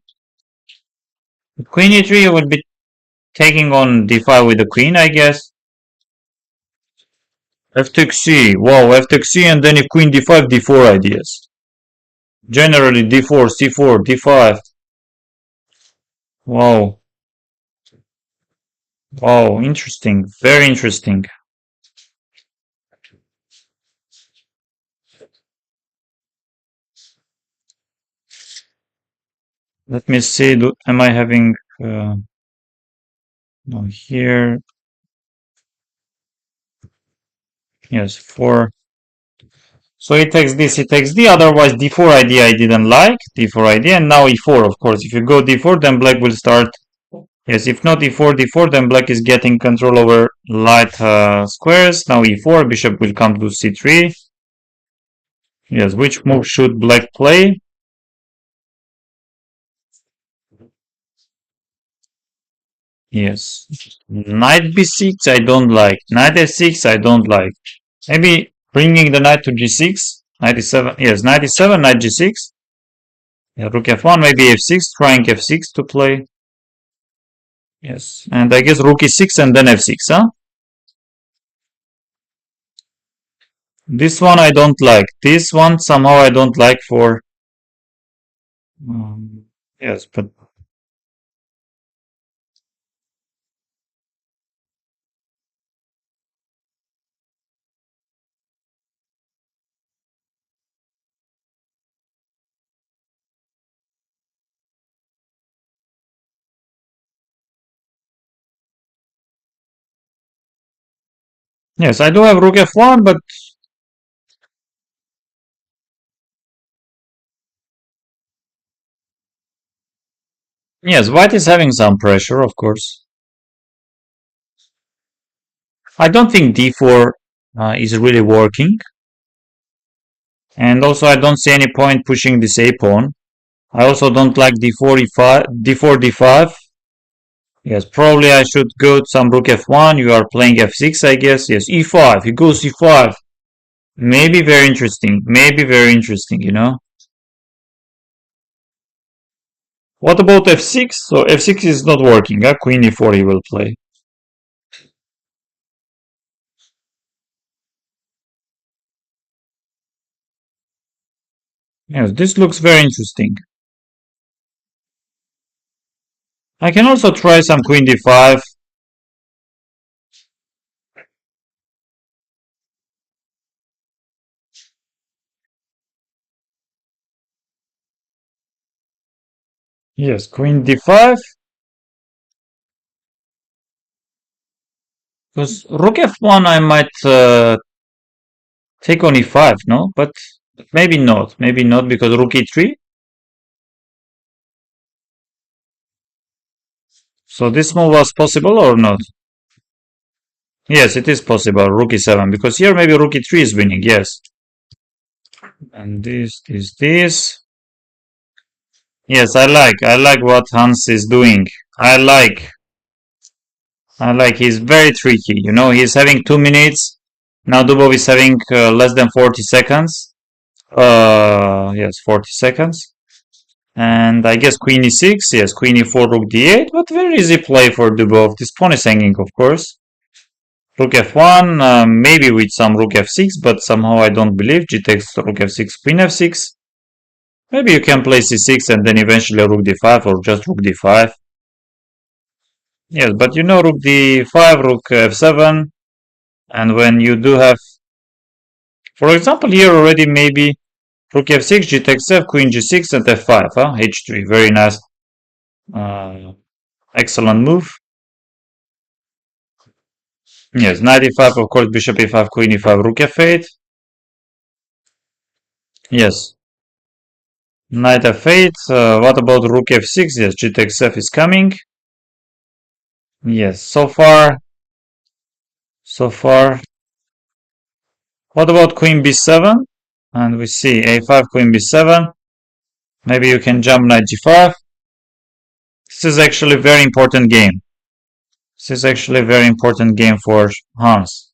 Queen e3 you will be taking on d5 with the queen, I guess. F takes c. Wow, F takes c, and then if queen d5, d4 ideas. Generally d4, c4, d5. Wow. Wow, interesting. Very interesting. Let me see. Am I having... no, here. Yes, 4. So it takes this, it takes d. Otherwise, d4 idea I didn't like. d4 idea. And now e4, of course. If you go d4, then black will start. Yes, if not e4, d4, then black is getting control over light squares. Now e4, bishop will come to c3. Yes, which move should black play? Yes. Knight b6, I don't like. Knight f6, I don't like. Maybe bringing the knight to g6. Knight e7. Yes, knight e7, knight g6. Yeah, rook f1, maybe f6, trying f6 to play. Yes. And I guess rook e6 and then f6, huh? This one I don't like. This one somehow I don't like for. Um, yes, but yes, I do have rook f1, but yes, white is having some pressure, of course. I don't think d4 is really working, and also I don't see any point pushing this a pawn. I also don't like d4 e5, d4 d5. Yes, probably I should go to some rook f1. You are playing f6, I guess. Yes, e5. He goes e5. Maybe very interesting. Maybe very interesting, you know. What about f6? So f6 is not working. Queen e4 he will play. Yes, this looks very interesting. I can also try some queen d5. Yes, queen d5. Because rook f1 I might take on e5, no? But maybe not. Maybe not because rook e3. So this move was possible or not? Yes, it is possible. Rook e7 because here maybe rook e3 is winning. Yes. And this. Yes, I like what Hans is doing. I like. He's very tricky. You know, he's having 2 minutes. Now Dubov is having less than 40 seconds. Yes, 40 seconds. And I guess queen e6. Yes, queen e4, rook d8. But very easy play for Dubov. This pawn is hanging, of course. Rook f1, maybe with some rook f6, but somehow I don't believe. G takes rook f6, queen f6. Maybe you can play c6 and then eventually rook d5 or just rook d5. Yes, but you know rook d5, rook f7, and when you do have, for example, here already maybe rook f6, g takes f, queen g6, and f5, huh? h3, very nice, uh, excellent move. Yes, knight e5, of course, bishop e5, queen e5, rook f8. Yes, knight f8. What about rook f6? Yes, g takes f is coming. Yes, so far. What about queen b7? And we see a5, queen b7. Maybe you can jump knight g5. This is actually a very important game. This is actually a very important game for Hans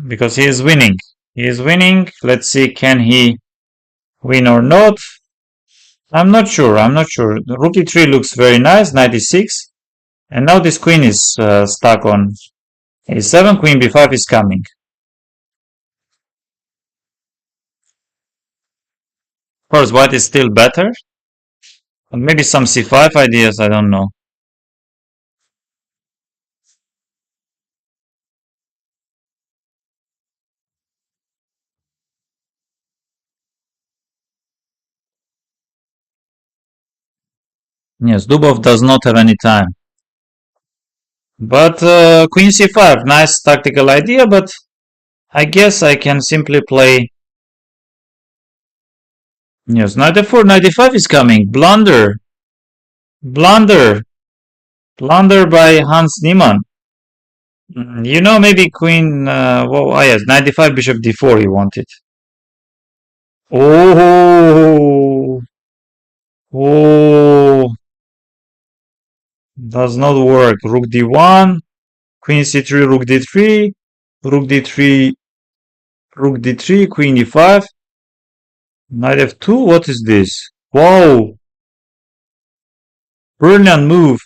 because he is winning. He is winning. Let's see, can he win or not? I'm not sure. I'm not sure. The rook e3 looks very nice. Knight e6, and now this queen is stuck on a7. Queen b5 is coming. Of course, white is still better. But maybe some c5 ideas. I don't know. Yes, Dubov does not have any time. But queen c5, nice tactical idea. But I guess I can simply play. Yes, knight f4, knight e5 is coming. Blunder. Blunder. Blunder by Hans Niemann. You know, maybe queen. Well, yes, knight d5, bishop d4 he wanted. Oh. Oh. Does not work. Rook d1, queen c3, rook d3, rook d3, rook d3, queen e5, knight f2. What is this? Whoa! Brilliant move.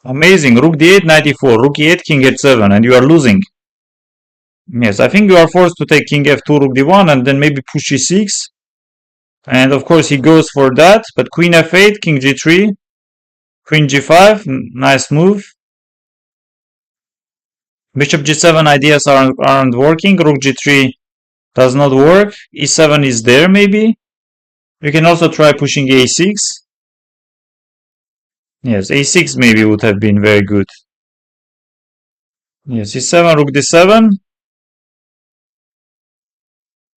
Amazing. Rook d8, knight e4, rook e8, king h7, and you are losing. Yes, I think you are forced to take king f2, rook d1, and then maybe push e6. And of course he goes for that, but queen f8, king g3, queen g5, nice move. Bishop g7 ideas aren't working, rook g3 does not work, e7 is there maybe. You can also try pushing a6. Yes, a6 maybe would have been very good. Yes, e7, rook d7.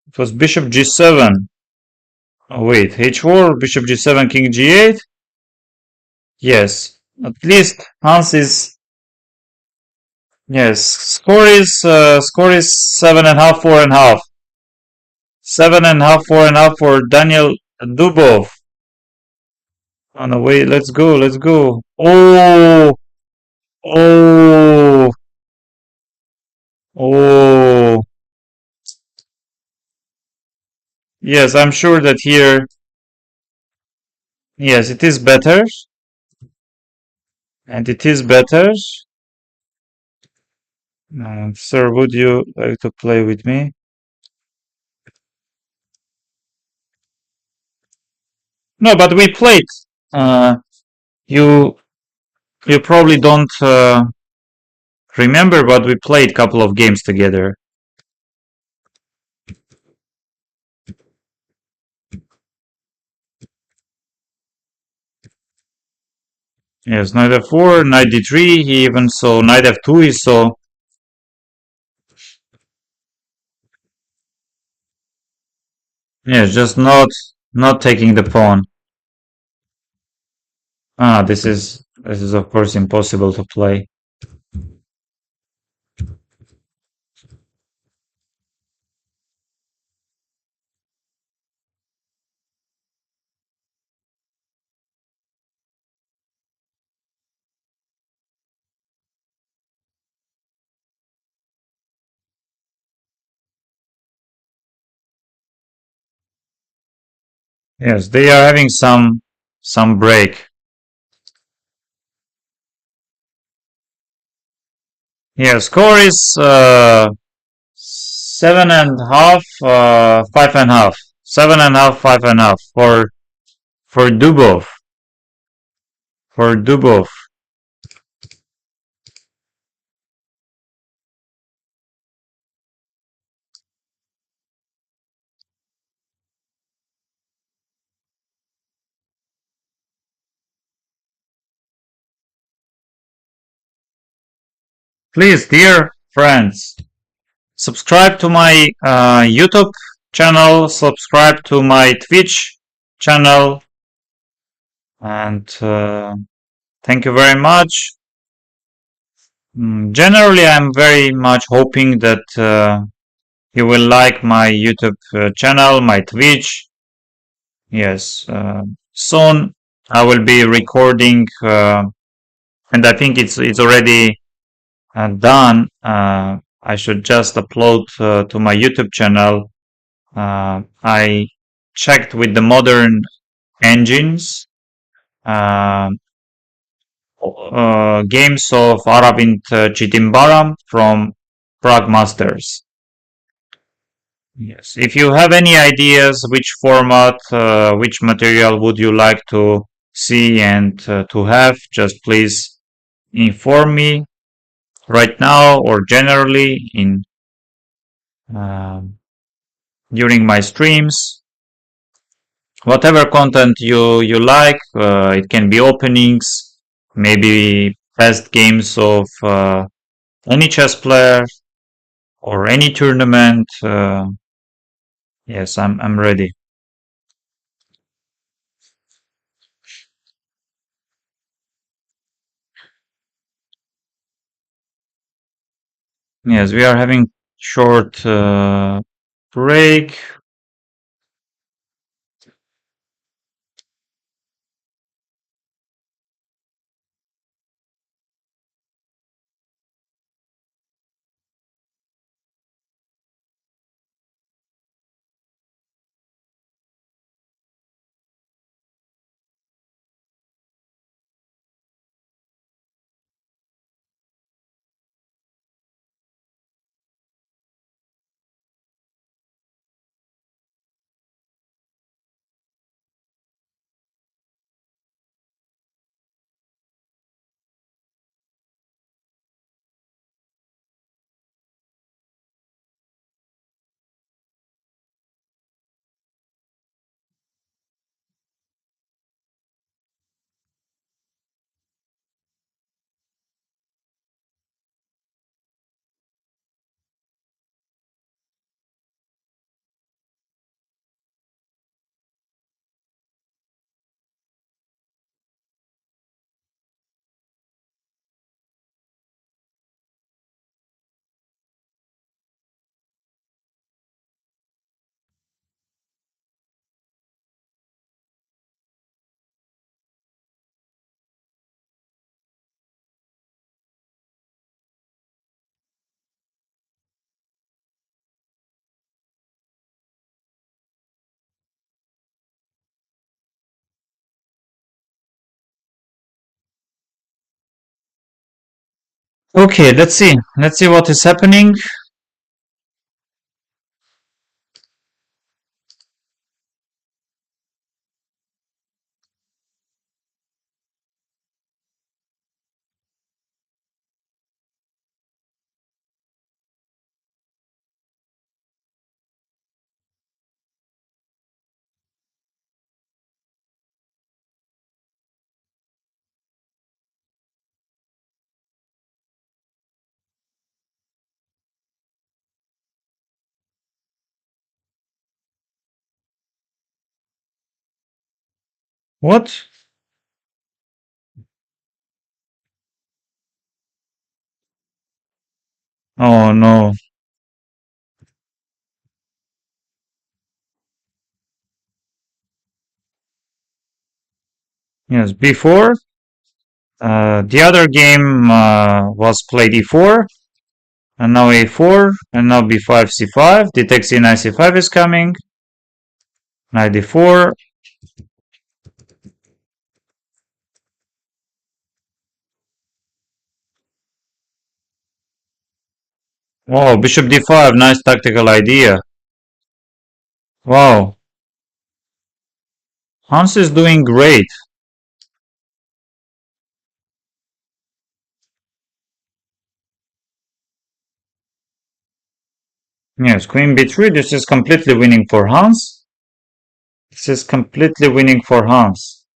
It was bishop g7. Oh wait, h4, bishop g7, king g8. Yes, at least Hans is. Yes, score is 7.5, 4.5. 7.5, 4.5 for Daniil Dubov. Oh no, wait, let's go, let's go. Oh, oh, oh. Yes, I'm sure that here, yes, it is better, and it is better. Sir, would you like to play with me? No, but we played. Uh, you you probably don't remember, but we played a couple of games together. Yes, knight f4, knight d3. He even saw knight f2. He saw. Yes, just not taking the pawn. Ah, this is of course impossible to play. Yes, they are having some break. Yeah, score is 7.5, 5.5. 7.5, 5.5 for Dubov. For Dubov. Please, dear friends, subscribe to my YouTube channel, subscribe to my Twitch channel, and thank you very much. Generally, I'm very much hoping that you will like my YouTube channel, my Twitch. Yes, soon I will be recording, and I think it's already done. I should just upload to my YouTube channel. I checked with the modern engines, uh, games of Aravind Chidambaram from Prague Masters. Yes. If you have any ideas, which format, which material would you like to see and to have, just please inform me right now or generally in um, during my streams. Whatever content you like, it can be openings, maybe past games of any chess player or any tournament. Yes, I'm ready. Yes, we are having short break. Okay, let's see. Let's see what is happening. What? Oh no. Yes, before the other game was played e4, and now a4, and now b5, c5. Detect c9, c5 is coming. Knight d4. Oh, bishop d5, nice tactical idea. Wow, Hans is doing great. Yes, queen b3, this is completely winning for Hans. This is completely winning for Hans.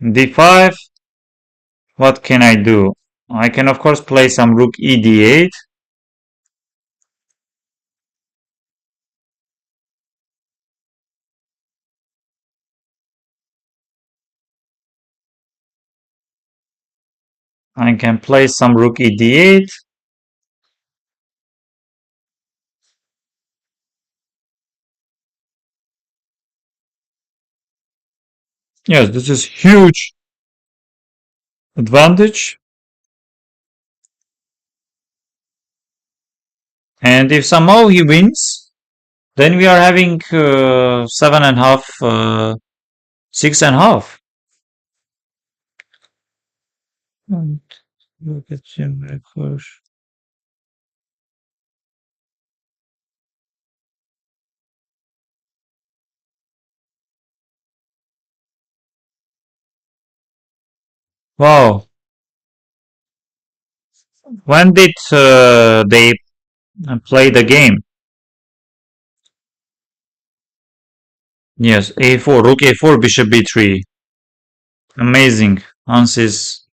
d5, what can I do? I can of course play some rook e d8. I can play some rook e d8. Yes, this is huge advantage. And if somehow he wins, then we are having 7.5, 6.5. And look at him, of course. Wow. When did they play the game? Yes, a4, rook a4, bishop b3. Amazing. Hans is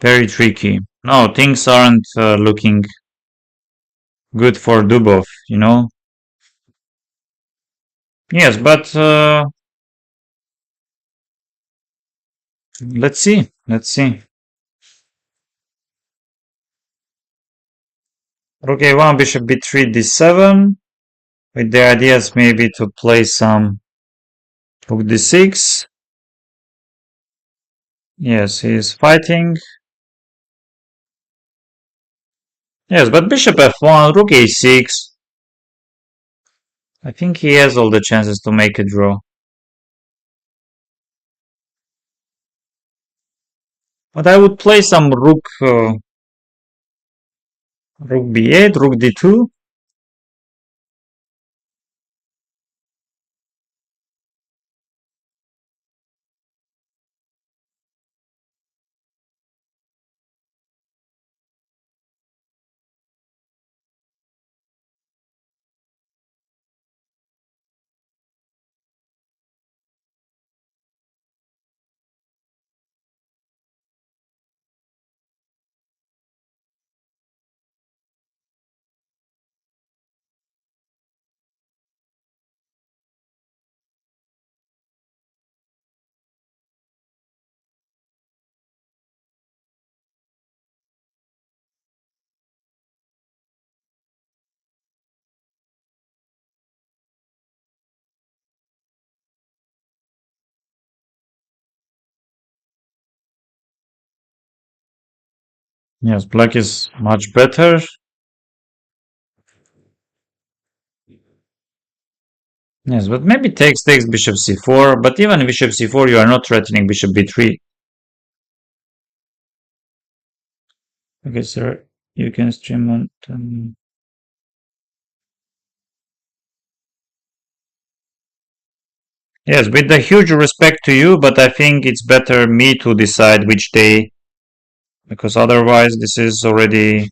very tricky. No, things aren't looking good for Dubov. Yes, but let's see. Let's see. Rook a1, bishop b3, d7. With the ideas maybe to play some rook d6. Yes, he is fighting. Yes, but bishop f1, rook a6. I think he has all the chances to make a draw. But I would play some rook b8, rook d2. Yes, black is much better. Yes, but maybe takes bishop c4. But even bishop c4, you are not threatening bishop b3. Okay, sir, you can stream on. Yes, with the huge respect to you, but I think it's better me to decide which day, because otherwise this is already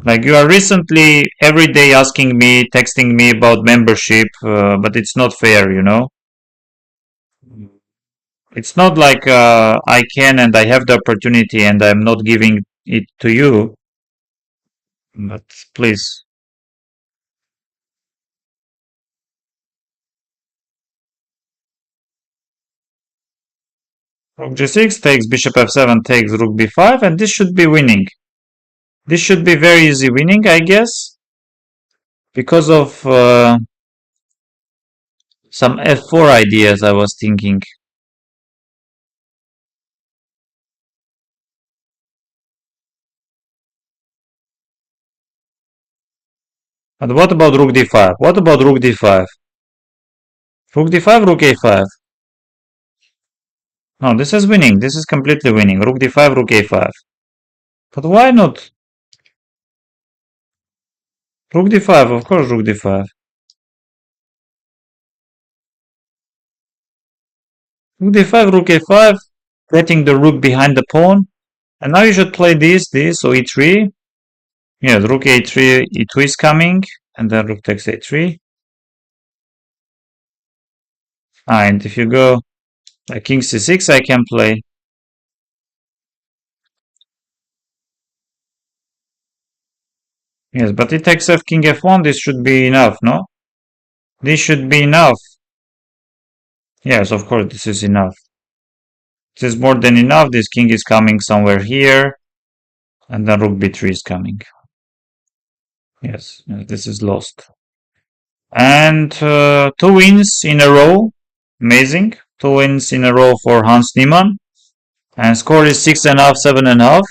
like you are recently every day asking me, texting me about membership, but it's not fair, you know? It's not like I can and I have the opportunity and I'm not giving it to you, but please. Rook g6 takes bishop f7 takes rook b5 and this should be winning. This should be very easy winning, I guess, because of some f4 ideas I was thinking. But what about rook d5? What about rook d5? Rook d5, rook a5. No, this is winning. This is completely winning. Rook d5, rook a5. But why not? Rook d5, of course, rook d5. Rook d5, rook a5, getting the rook behind the pawn. And now you should play this, so e3. Yes, rook a3, e2 is coming, and then rook takes a3. And if you go like king c6, I can play. Yes, but it takes f king f1, this should be enough, no? This should be enough. Yes, of course, this is enough. This is more than enough. This king is coming somewhere here, and then rook b3 is coming. Yes, this is lost. And 2 wins in a row. Amazing. 2 wins in a row for Hans Niemann. And score is 6.5, 7.5.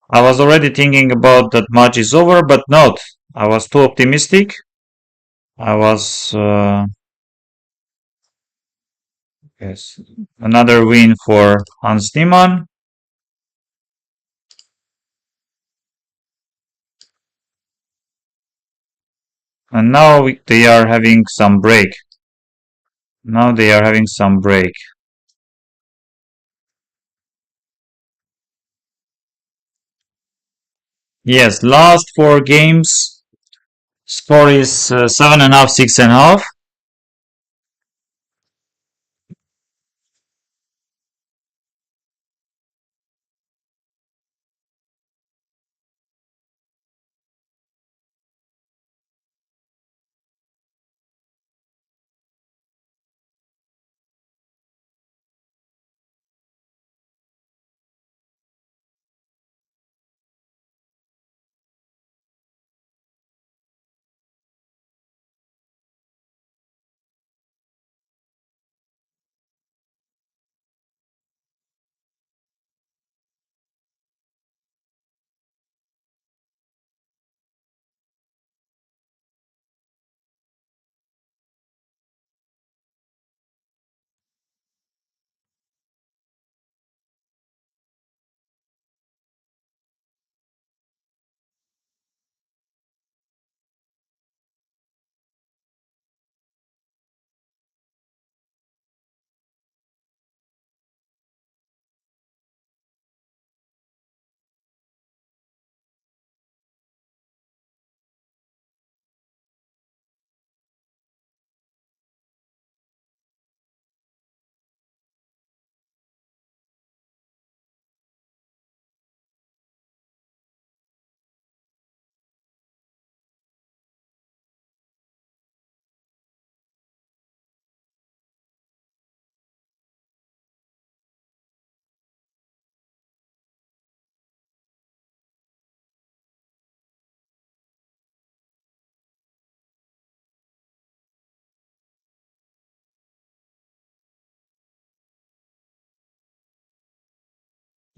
I was already thinking about that match is over, but not. I was too optimistic. I was yes, another win for Hans Niemann. And now they are having some break. Now they are having some break. Yes, last 4 games. Score is 7.5, 6.5.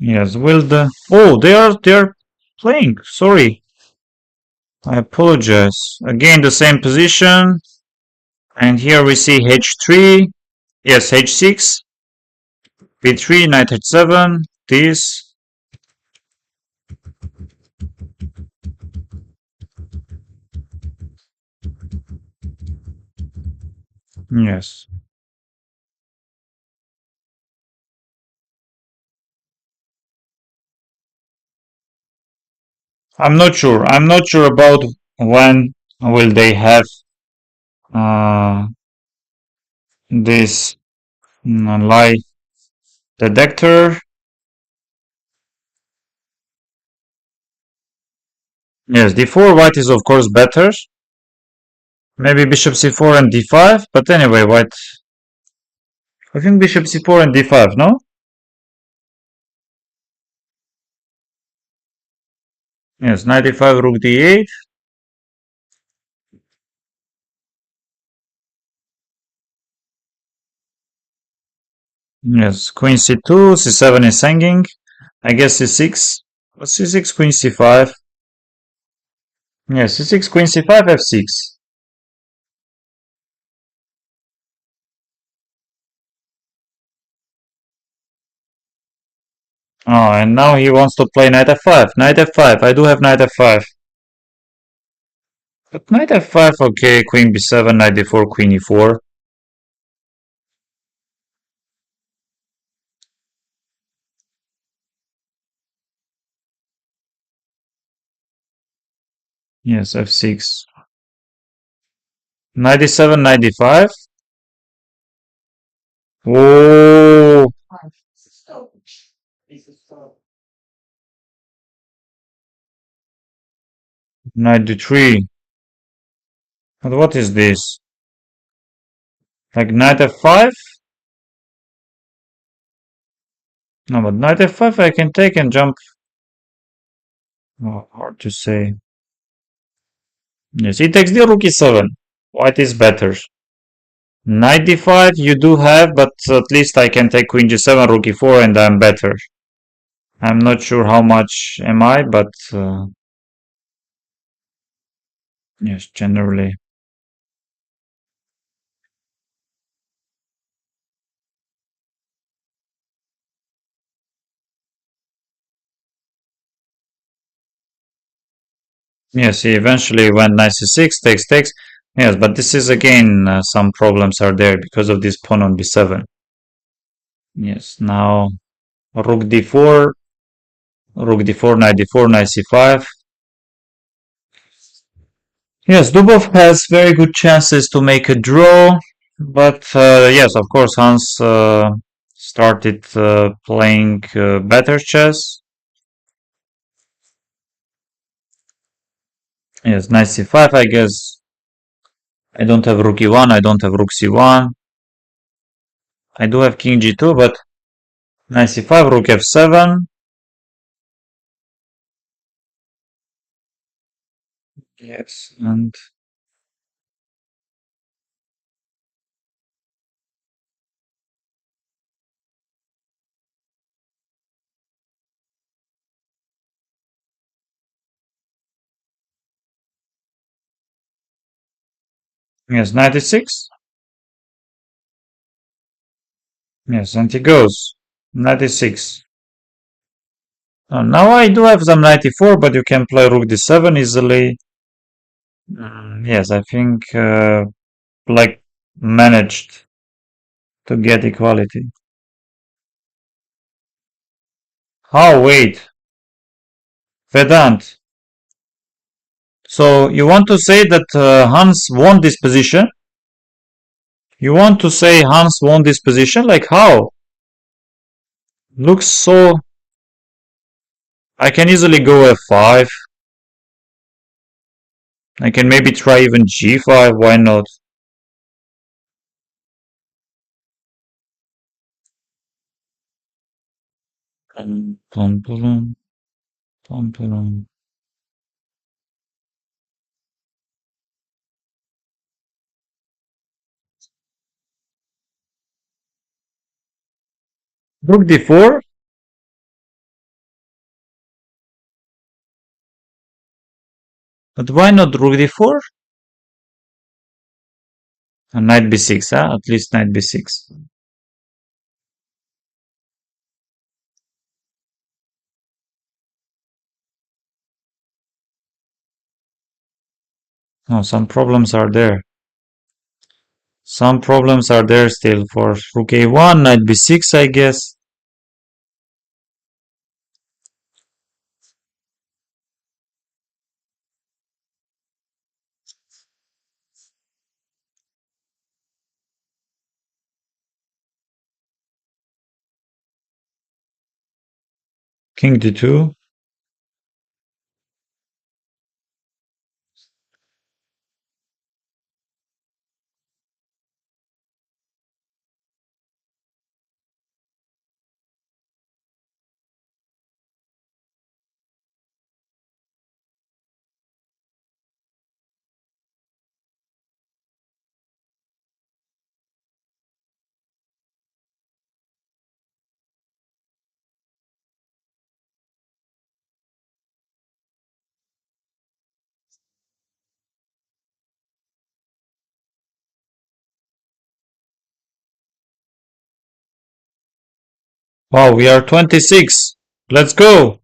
Yes, will the oh they are playing. Sorry, I apologize. Again, the same position, and here we see h3. Yes, h6, b3, knight h7. This Yes. I'm not sure. I'm not sure about when will they have uh, this lie detector. Yes, d4 white is of course better. Maybe bishop c4 and d5, but anyway, white. I think bishop c4 and d5, no? Yes, knight e5, rook d8. Yes, queen c2, c7 is hanging. I guess c6. C6, queen c5. Yes, c6, queen c5, f6. Oh, and now he wants to play knight f5. Knight f5. I do have knight f5. But knight f5, okay, queen b7, knight d4, queen e4. Yes, f6. Knight d7, knight d5. Oh, knight d3. But what is this? Like knight f5? No, but knight f5 I can take and jump. Oh, hard to say. Yes, he takes the rook e7. White is better. Knight d5 you do have, but at least I can take queen g7, rook e4, and I'm better. I'm not sure how much am I, but yes, generally. Yes, he eventually went knight c6, takes. Yes, but this is again, some problems are there because of this pawn on b7. Yes, now rook d4, rook d4, knight c5. Yes, Dubov has very good chances to make a draw, but yes, of course, Hans started playing better chess. Yes, knight c5, I guess. I don't have rook e1, I don't have rook c1. I do have king g2, but knight c5, rook f7. Yes, and yes, knight e6. Yes, and he goes. Knight e6. Now I do have some knight e4, but you can play rook d7 easily. Yes, I think like managed to get equality. Oh, wait, Vedant. So you want to say that Hans won this position? You want to say Hans won this position? Like how? Looks so. I can easily go f5. I can maybe try even g5. Why not? Plum, plum, plum, plum, plum. Rook d4. But why not rook d4? And knight b6, huh? At least knight b6. Oh, some problems are there. Some problems are there still for rook a1, knight b6, I guess. King d2. Wow, we are 26. Let's go.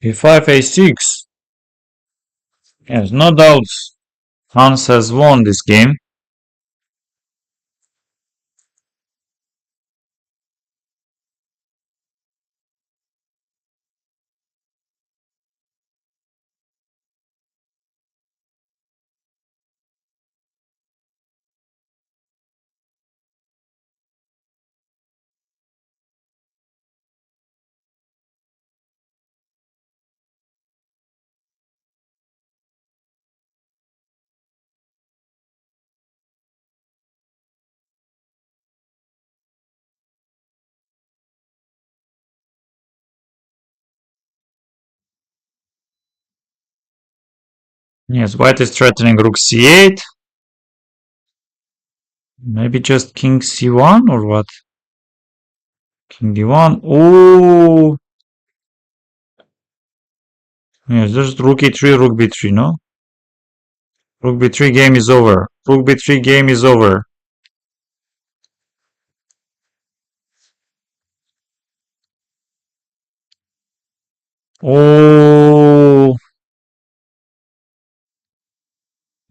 e5, a6. Yes, no doubts. Hans has won this game. Yes, white is threatening rook c8. Maybe just king c1 or what? King d1. Oh, yes, just rook e3, rook b3, no? Rook b3 game is over. Rook b3 game is over. Oh,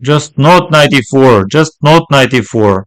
just not 94. Just not 94.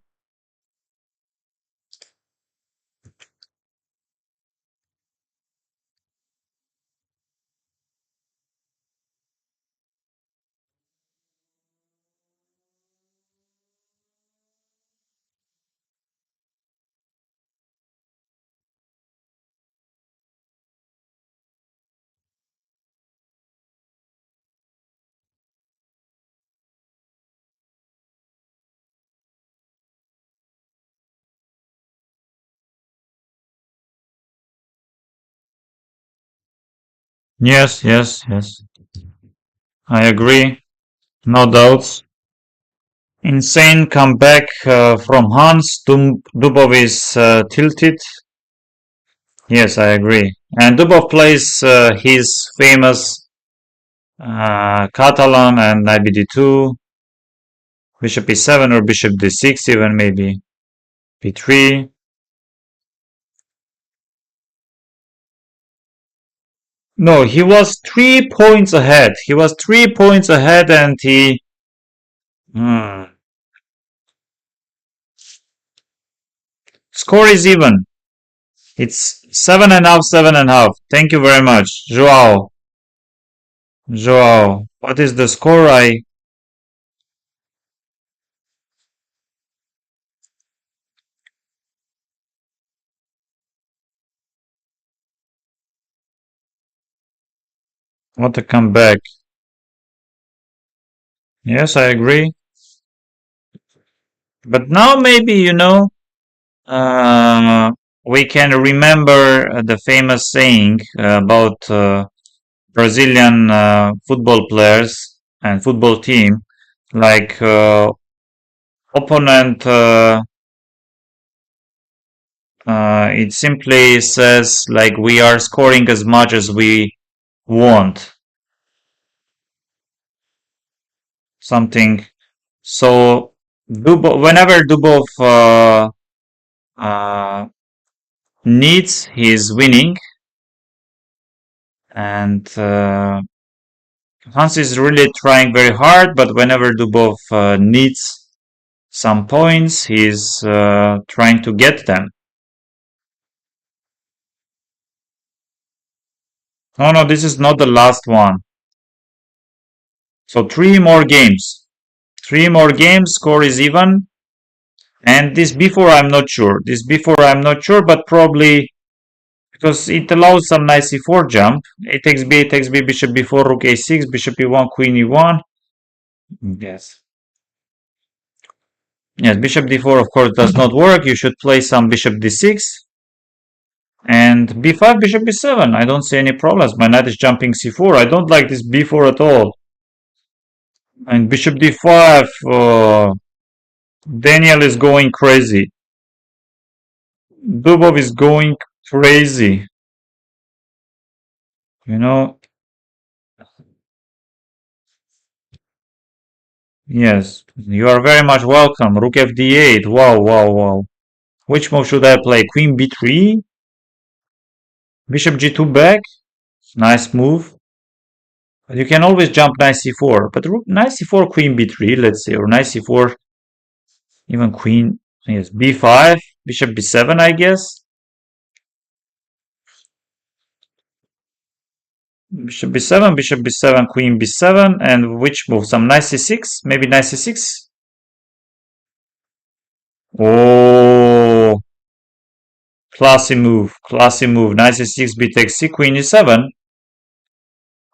Yes, yes, yes. I agree. No doubts. Insane comeback from Hans. Dubov is tilted. Yes, I agree. And Dubov plays his famous Catalan and knight bd2, bishop e7 or bishop d6 even maybe, b3. No, he was 3 points ahead. He was 3 points ahead and he... Hmm. Score is even. It's 7.5, 7.5. Thank you very much. Joao. Joao. What is the score? I want to come back. Yes, I agree. But now maybe, uh, we can remember the famous saying about Brazilian football players and football team, like opponent. It simply says like we are scoring as much as we want, something. So whenever Dubov uh, needs, he is winning, and Hans is really trying very hard, but whenever Dubov needs some points, he's trying to get them. Oh no, this is not the last one. So three more games. Three more games, score is even. And this before I'm not sure. This before I'm not sure, but probably because it allows some nice e4 jump. A takes b, a takes b, bishop b4, rook a6, bishop e1, queen e1. Yes. Yes, bishop d4 of course does not work. You should play some bishop d6. And b5, bishop b7. I don't see any problems. My knight is jumping c4. I don't like this b4 at all. And bishop d5. Daniil is going crazy. Dubov is going crazy. You know, yes, you are very much welcome. Rook f d8. Wow, wow, wow. Which move should I play? Queen b3? Bishop g2 back? Nice move. But you can always jump knight c4. But knight c4, queen b3, let's say, or knight c4, even queen, yes, b5, bishop b7, I guess. Bishop b7, queen b7, and which move? Some knight c6? Maybe knight c6? Oh, classy move, classy move. Knight c6, b takes c, queen e7.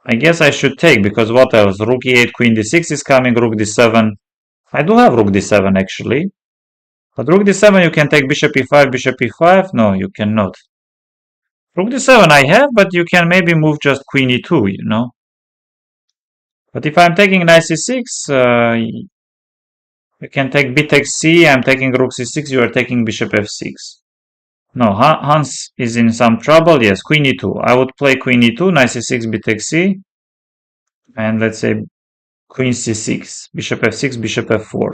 I guess I should take, because what else? Rook e8, queen d6 is coming, rook d7. I do have rook d7 actually. But rook d7 you can take bishop e5, bishop e5. No, you cannot. Rook d7 I have, but you can maybe move just queen e2, you know. But if I'm taking knight c6, you can take b takes c, I'm taking rook c6, you are taking bishop f6. No, Hans is in some trouble. Yes, queen e2. I would play queen e2, knight c6, b takes c, and let's say queen c6, bishop f6, bishop f4.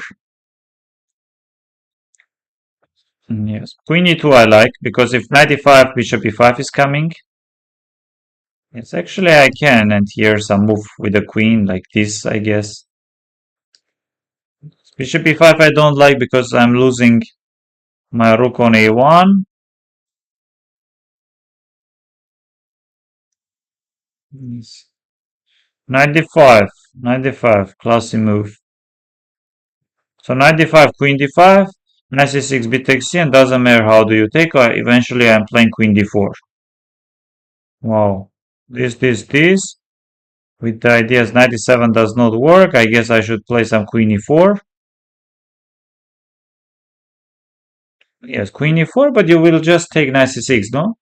Yes, queen e2 I like, because if knight e5, bishop e5 is coming, yes, actually I can, and here's a move with the queen, like this, I guess. Bishop e5 I don't like because I'm losing my rook on a1. Yes. Knight d5, knight d5, classy move. So knight d5, queen d5, knight c6, b takes c, and doesn't matter how do you take, eventually I'm playing queen d4. Wow. This. With the ideas knight d7 does not work, I guess I should play some queen e4. Yes, queen e4, but you will just take knight c6, no?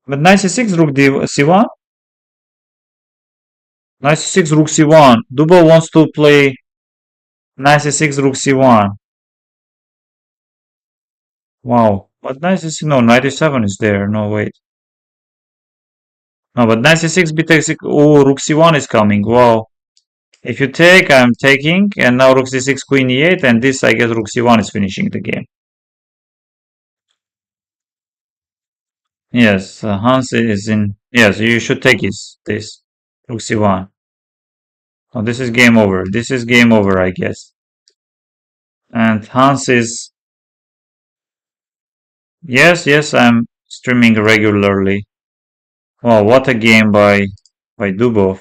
But knight c6, rook c1? Knight c6, rook c1. Dubov wants to play knight c6, rook c1. Wow. But knight c6, no, knight e7 is there. No, wait. No, but knight c6, b takes c. Oh, rook c1 is coming. Wow. If you take, I'm taking, and now rook c6, queen e8, and this, I guess, rook c1 is finishing the game. Yes, Hans is in. Yes, you should take this. Rook c1. Oh, this is game over. This is game over, I guess. And Hans is. Yes, I'm streaming regularly. Wow, what a game by Dubov.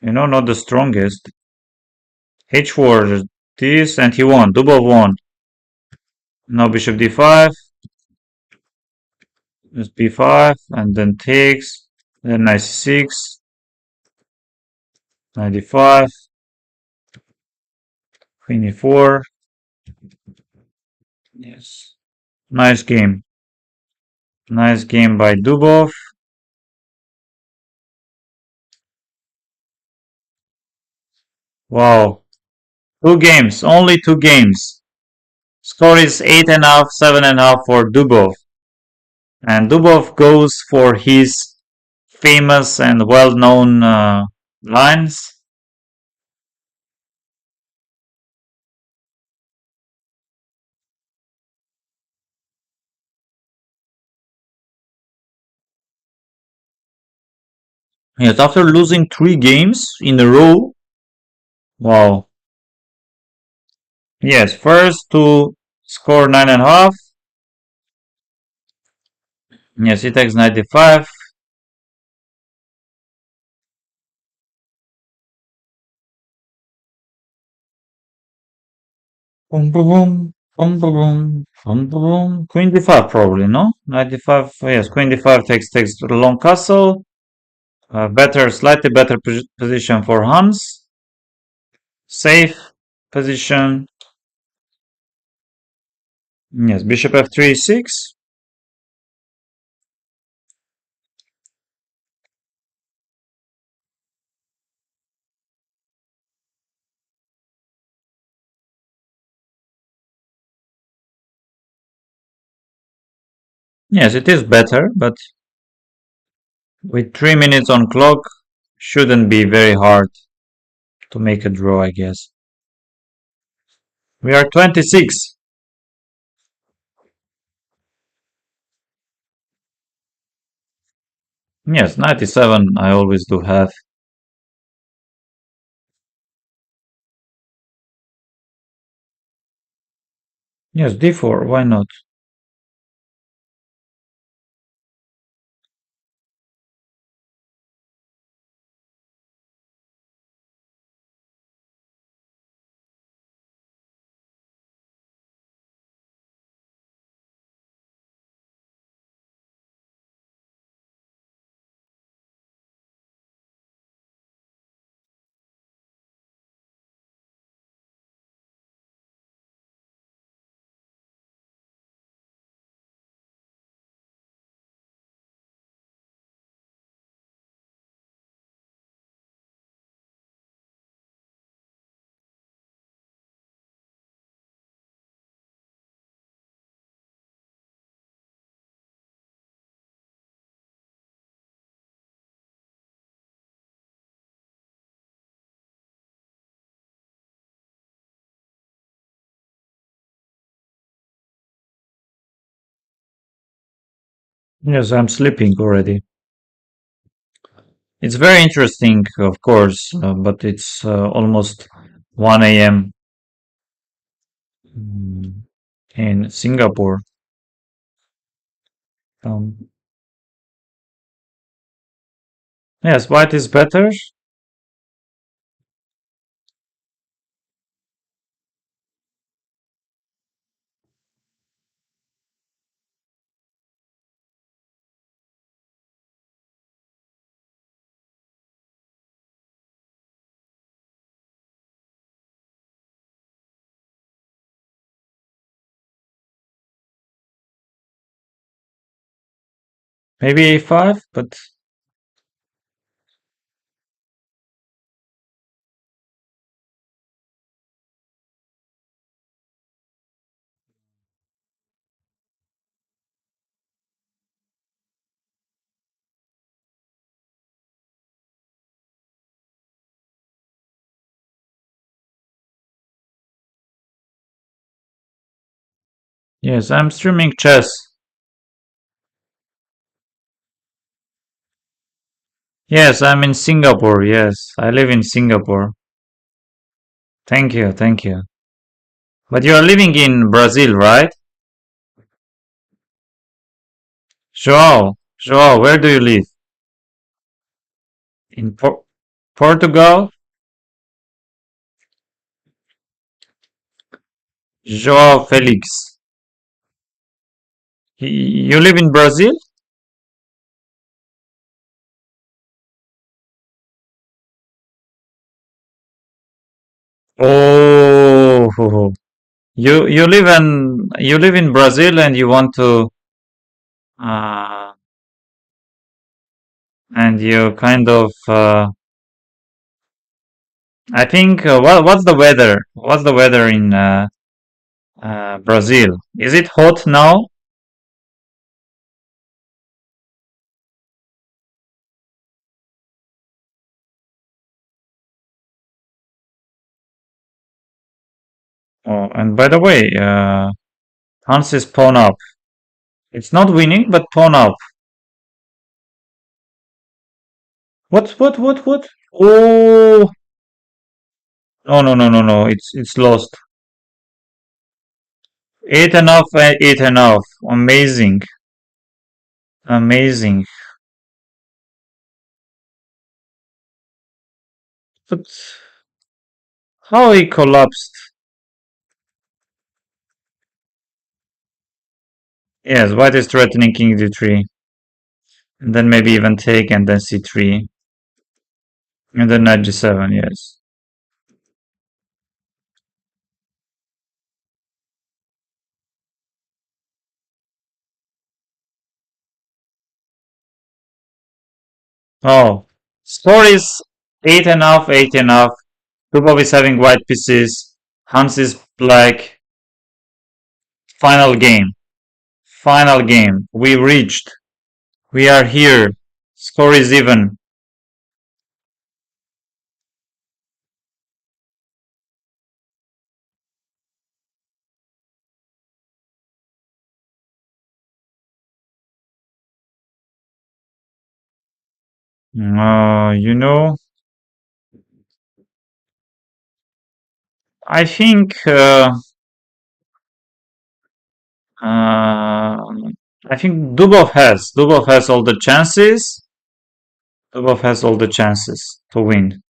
You know, not the strongest. H4, this, and he won. Dubov won. Now bishop d5, just b5, and then takes, then knight c6, knight d5, queen e4. Yes. Nice game. Nice game by Dubov. Wow. Two games, only two games. Score is 8.5, 7.5 for Dubov. And Dubov goes for his famous and well-known lines. Yes, after losing 3 games in a row. Wow. Yes, first to score 9.5. Yes, he takes 95. Boom, boom, boom, boom, boom, boom, boom, boom. Queen d5 probably, no? 95, yes, queen d5 takes long castle. Slightly better position for Hans. Safe position. Yes, bishop f3, 6. Yes, it is better, but with 3 minutes on clock, shouldn't be very hard to make a draw, I guess. We are 26. Yes, 97 I always do have. Yes, d4, why not? Yes, I'm sleeping already. It's very interesting, of course, but it's almost 1 a.m. mm, in Singapore. Um, yes, white is better. Maybe a5, but yes, I'm streaming chess. Yes, I'm in Singapore. Yes, I live in Singapore. Thank you, thank you. But you are living in Brazil, right? João, where do you live? In Portugal? João Felix. You live in Brazil? Oh, you live in Brazil and you want to uh, and you kind of I think what's the weather? What's the weather in Brazil? Is it hot now? Oh, and by the way, Hans is pawn up. It's not winning, but pawn up. What? Oh, no, no, no, no, no. It's lost. Eight and off, eight and off. Amazing, amazing. But how he collapsed? Yes, white is threatening king d3, and then maybe even take, and then c3, and then knight g7. Yes. Oh, score is eight and off, eight and off. Dubov is having white pieces. Hans is black. Final game. Final game. We reached. We are here. Score is even. You know, I think uh, I think Dubov has all the chances. Dubov has all the chances to win.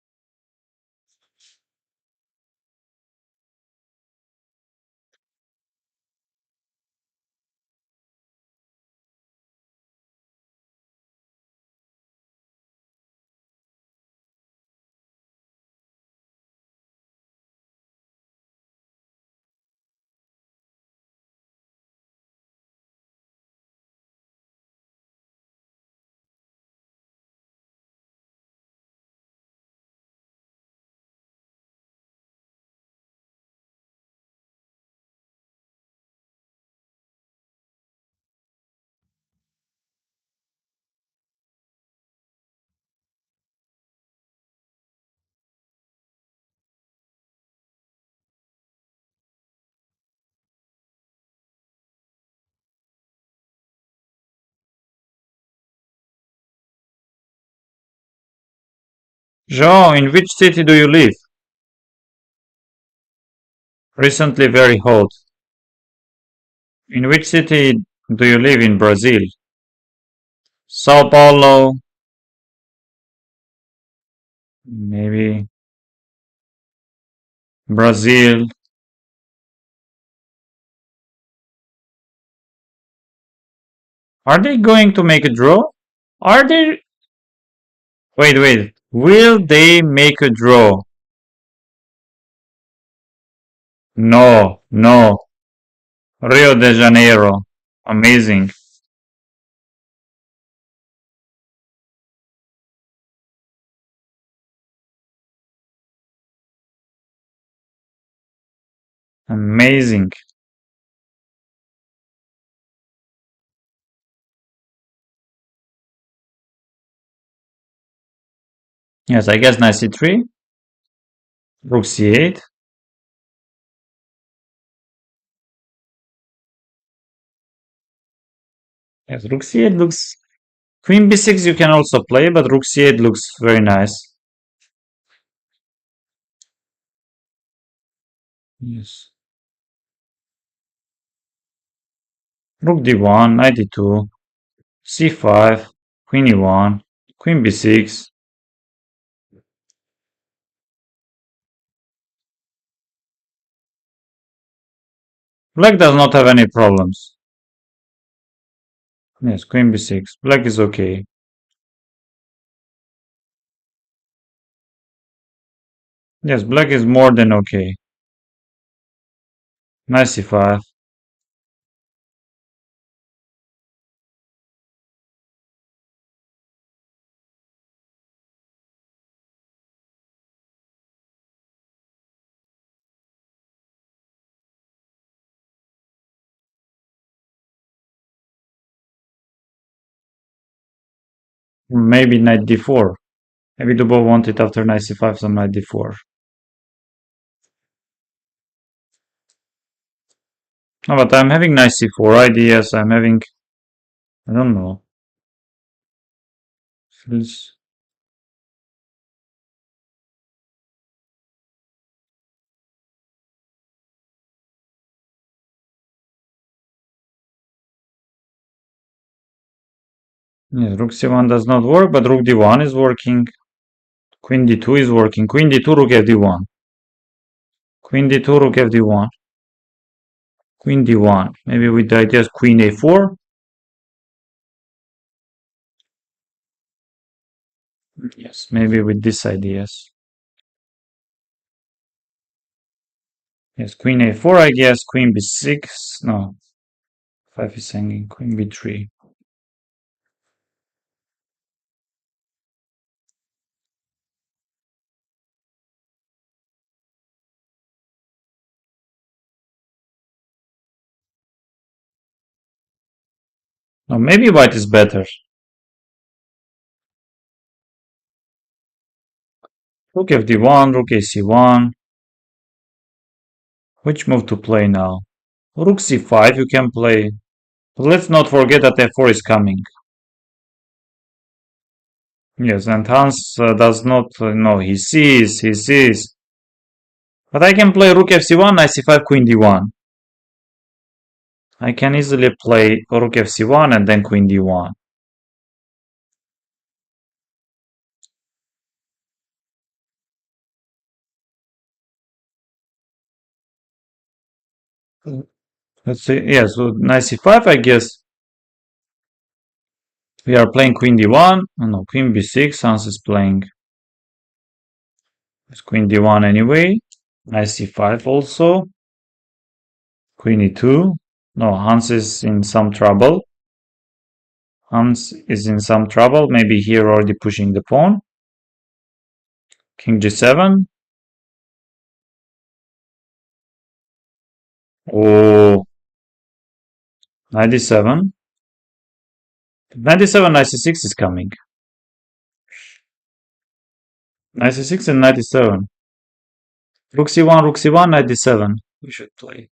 Jean, in which city do you live? Recently very hot. In which city do you live in Brazil? Sao Paulo, maybe Brazil. Are they going to make a draw? Are they? Wait. Will they make a draw? No, no. Rio de Janeiro. Amazing. Amazing. Yes, I guess knight c3. Rook c8. Yes, rook c8 looks. Queen b6 you can also play, but rook c8 looks very nice. Yes. Rook d1, knight d2, c5, queen e1, queen b6. Black does not have any problems. Yes, queen b6. Black is okay. Yes, black is more than okay. Knight c5. Maybe knight d4. Maybe Dubov wanted after knight c5 some knight d4. No, but I'm having knight c4 ideas. I'm having, I don't know. Feels Yes, rook c1 does not work, but rook d1 is working. Queen d2 is working. Queen d2, rook fd1. Queen d2, rook fd1. Queen d1. Maybe with the idea of queen a4. Yes, maybe with this ideas. Yes, queen a4, I guess. Queen b6. No, 5 is hanging. Queen b3. No, maybe white is better. Rook fd1, rook ac1. Which move to play now? Rook c5 you can play. But let's not forget that f4 is coming. Yes, and Hans does not know. He sees. But I can play rook fc1, knight c5, queen d1. I can easily play rook fc1 and then queen d1. Let's see. Yes, so knight c5, I guess. We are playing queen d1. Oh, no, queen b6. Hans is playing queen d1 anyway. Knight c5 also. Queen e2. No, Hans is in some trouble. Hans is in some trouble. Maybe here already pushing the pawn. King g7. Oh, knight d7. 97, 96 is coming. 96 and 97. Rook c1, knight d7. We should play.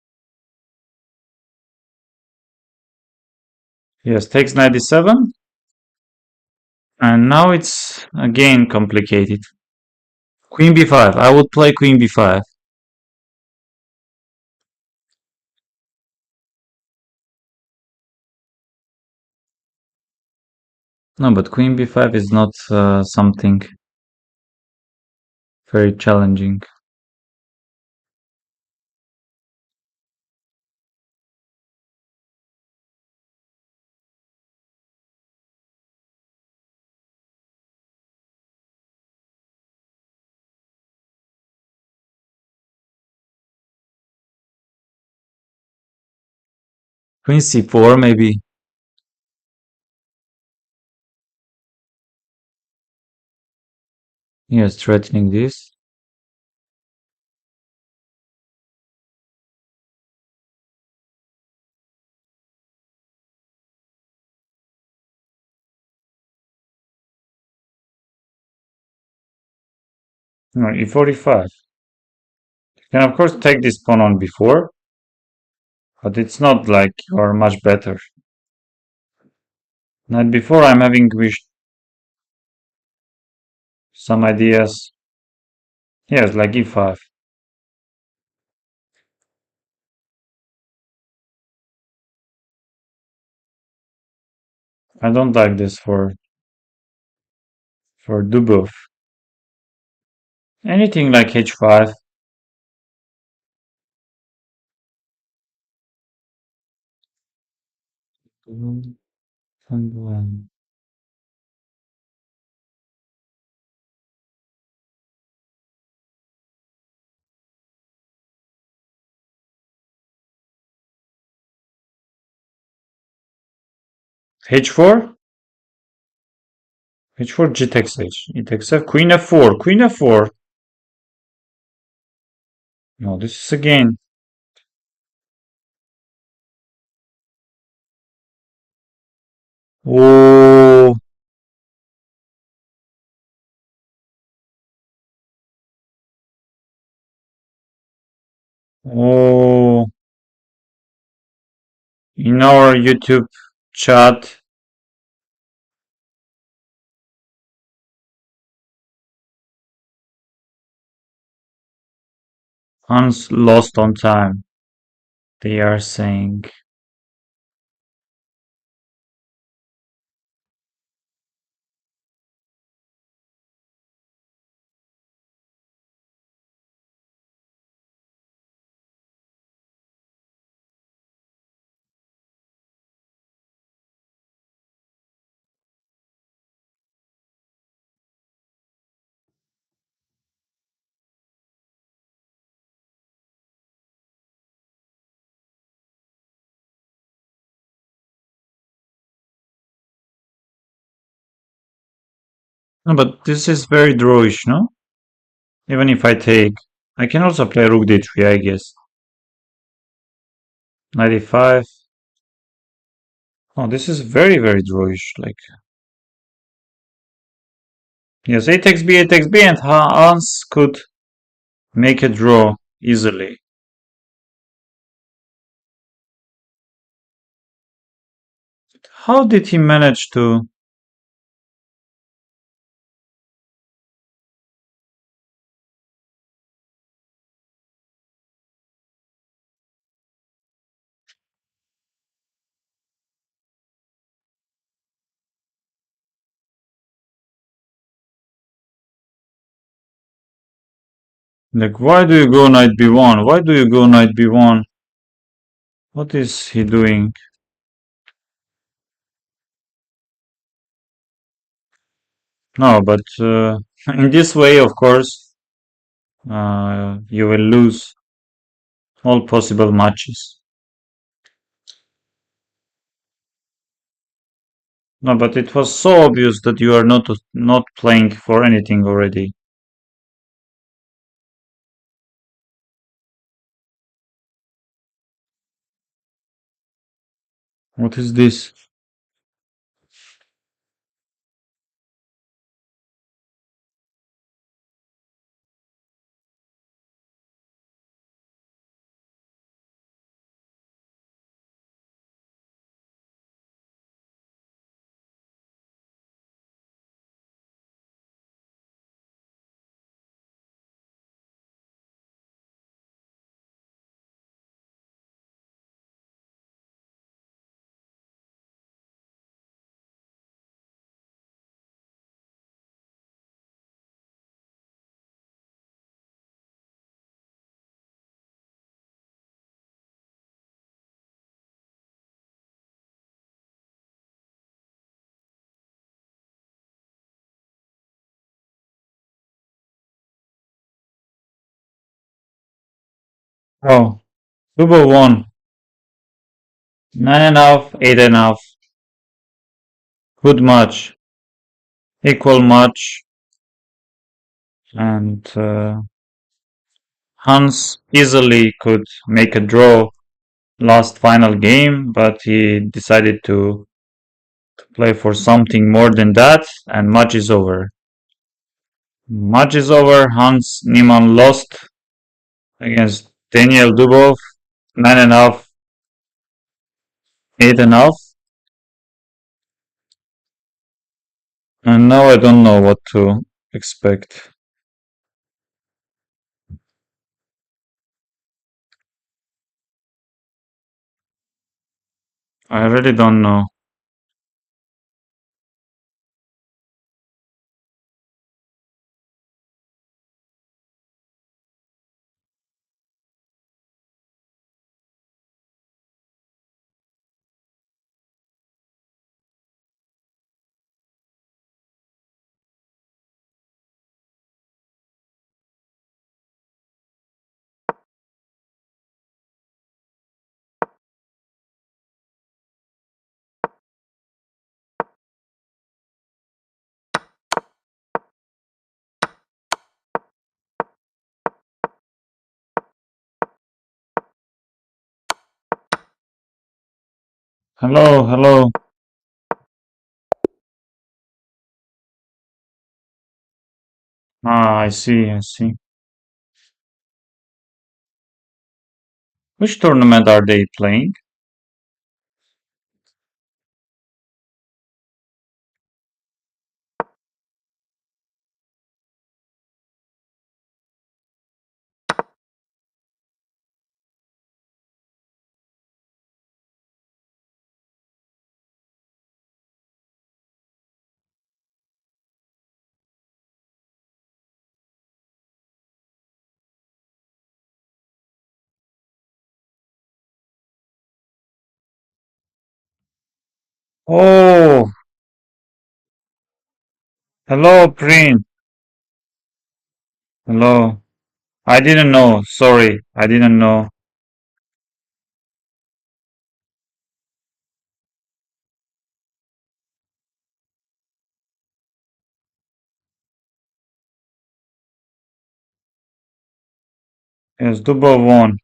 Yes, takes knight d7. And now it's again complicated. Queen b5. I would play queen b5. No, but queen b5 is not something very challenging. Queen c4 maybe. Yes, threatening this. No, e45. You can of course take this pawn on before, but it's not like you are much better. Not before I'm having some ideas. Yes, like e5. I don't like this for Dubov. Anything like h5. h4? h4 g takes h. E takes f. Queen f4. Queen f4. No, this is again. Oh, oh. In our YouTube chat, Hans lost on time. They are saying. No, but this is very drawish, no? Even if I take, I can also play rook d3, I guess. 95. Oh, this is very, very drawish. Like, yes, a takes b, a takes b, and Hans could make a draw easily. How did he manage to? Like, why do you go knight b1? Why do you go knight b1? What is he doing? No, but in this way, of course, you will lose all possible matches. No, but it was so obvious that you are not playing for anything already. What is this? Oh, Dubov won. 9.5, 8.5. Good match. Equal match. And Hans easily could make a draw last final game, but he decided to play for something more than that, and match is over. Match is over. Hans Niemann lost against Daniil Dubov, 9.5, 8.5. And now I don't know what to expect. I really don't know. Hello, hello. Ah, I see, I see. Which tournament are they playing? Oh, hello, Prin. Hello. I didn't know. Sorry, I didn't know. Yes, Dubov won.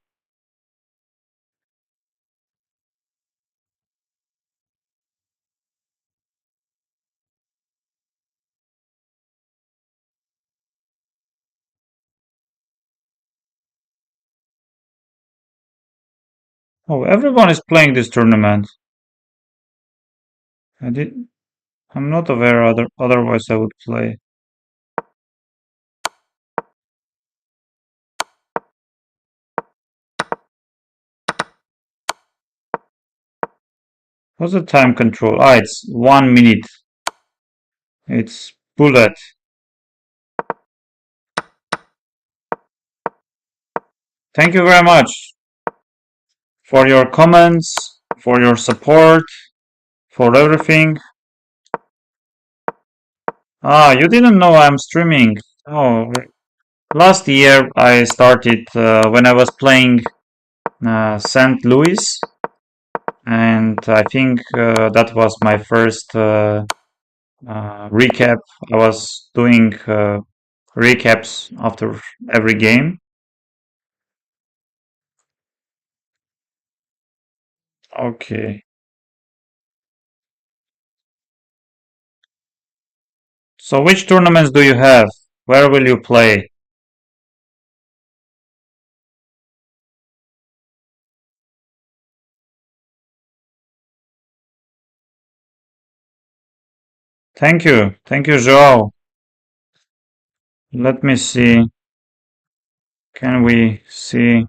Oh, everyone is playing this tournament. I did. I'm not aware. Otherwise, I would play. What's the time control? Ah, it's 1 minute. It's bullet. Thank you very much for your comments, for your support, for everything. Ah, you didn't know I'm streaming. Oh, last year I started when I was playing St. Louis, and I think that was my first recap. I was doing recaps after every game. Okay. So which tournaments do you have? Where will you play? Thank you. Thank you, Joao. Let me see. Can we see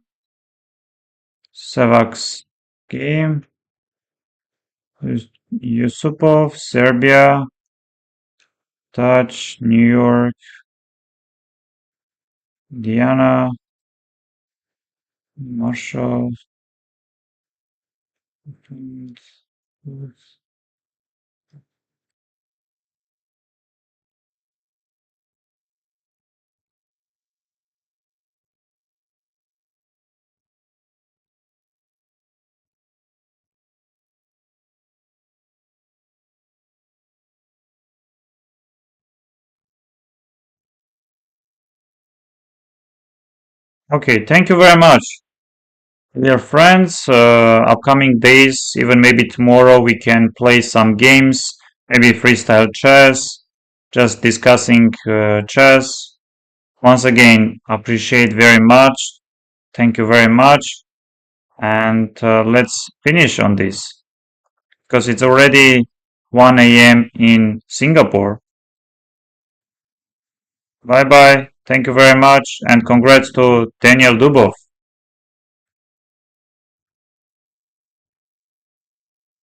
Sevak's game? Yusupov, Serbia, Touch, New York, Diana, Marshall. Okay, thank you very much. Dear friends, upcoming days, even maybe tomorrow, we can play some games, maybe freestyle chess, just discussing chess. Once again, appreciate very much. Thank you very much. And let's finish on this because it's already 1 a.m. in Singapore. Bye bye. Thank you very much. And congrats to Daniil Dubov.